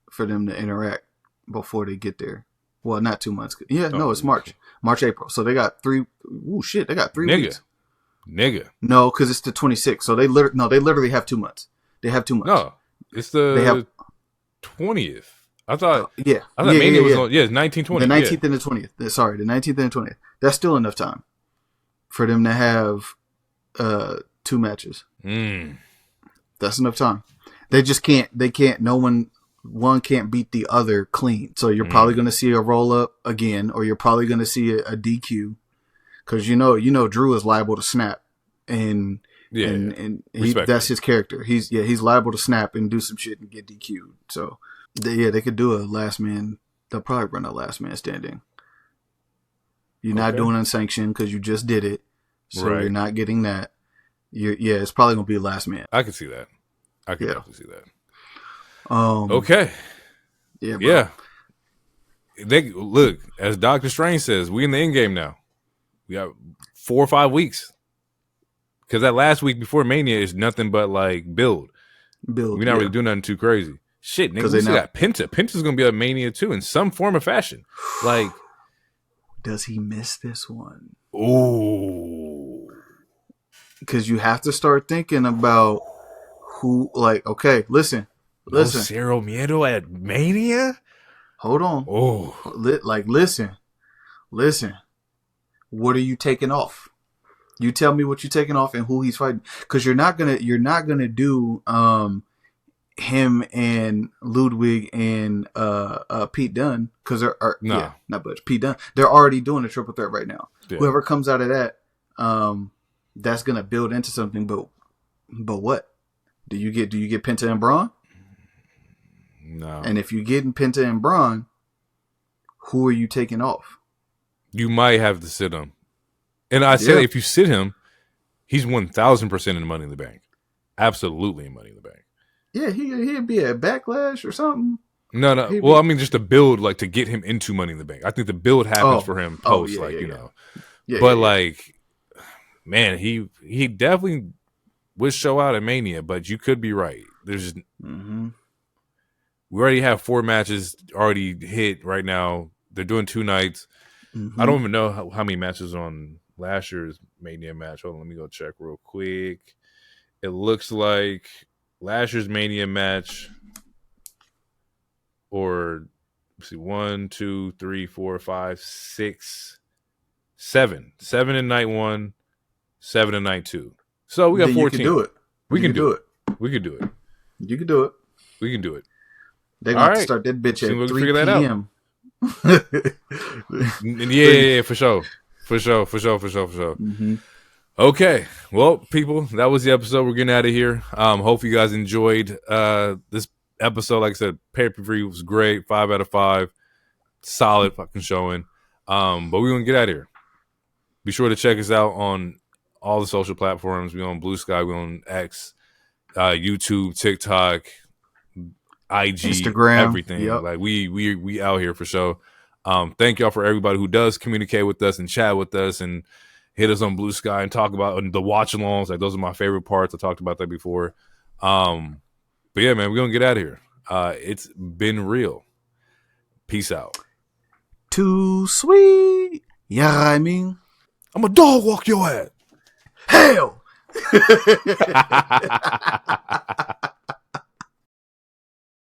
for them to interact before they get there. Well, not 2 months. Yeah, no, it's March, April. So they got 3. Ooh, shit, they got 3 weeks. Nigga. No, because it's the 26th. So they literally have 2 months. They have 2 months. No, it's the 20th. I thought Mania was on. Yeah, it's 1920. The 19th and the 20th. Sorry, the 19th and the 20th. That's still enough time for them to have 2 matches. That's enough time. They just can't. They can't. One can't beat the other clean. So you're probably going to see a roll up again, or you're probably going to see a DQ, because you know Drew is liable to snap, and that's his character. He's liable to snap and do some shit and get DQ'd. So they could do a last man. They'll probably run a last man standing. You're not doing unsanctioned because you just did it, so you're not getting that. It's probably going to be a last man. I can see that. I can definitely see that. Okay. Yeah. Bro. Yeah. They look, as Dr. Strange says, we in the end game now. We got 4 or 5 weeks. Because that last week before Mania is nothing but like build. We're not really doing nothing too crazy. Shit, nigga, we still got Penta. Penta's gonna be at Mania too in some form or fashion. Like, does he miss this one? Ooh. Because you have to start thinking about who. Like, okay, listen. Cero Miedo at Mania. Hold on. Oh, listen. What are you taking off? You tell me what you're taking off and who he's fighting, because you're not gonna do him and Ludwig and Pete Dunne, because Pete Dunne. They're already doing a triple threat right now. Yeah. Whoever comes out of that, that's gonna build into something. But what do you get? Do you get Penta and Braun? No. And if you're getting Penta and Braun, who are you taking off? You might have to sit him. And I said if you sit him, he's 1,000% in Money in the Bank. Absolutely in Money in the Bank. Yeah, he'd be at Backlash or something. No. Well, I mean, just the build, like, to get him into Money in the Bank. I think the build happens for him post, you know. Yeah, but, like, man, he definitely would show out at Mania, but you could be right. There's we already have 4 matches already hit right now. They're doing 2 nights. I don't even know how many matches on last year's Mania match. Hold on, let me go check real quick. It looks like last year's Mania match, or let's see, 1, 2, 3, 4, 5, 6, 7. 7 in night 1, 7 in night 2. So we got 14. You can do it. We can do it. We can do it. You can do it. We can do it. They're going to start that bitch at 3 p.m. Yeah, for sure. For sure. Okay, well, people, that was the episode. We're getting out of here. Hope you guys enjoyed this episode. Like I said, pay-per-view was great. 5 out of 5. Solid fucking showing. But we're going to get out of here. Be sure to check us out on all the social platforms. We're on Blue Sky. We're on X, YouTube, TikTok, IG, Instagram, everything. Yep. Like we out here for sure. Thank y'all for everybody who does communicate with us and chat with us and hit us on Blue Sky and talk about the watch alongs. Like, those are my favorite parts. I talked about that before. But yeah, man, we're gonna get out of here. It's been real. Peace out. Too sweet. Yeah, I mean, I'm a dog walk your ass. Hell.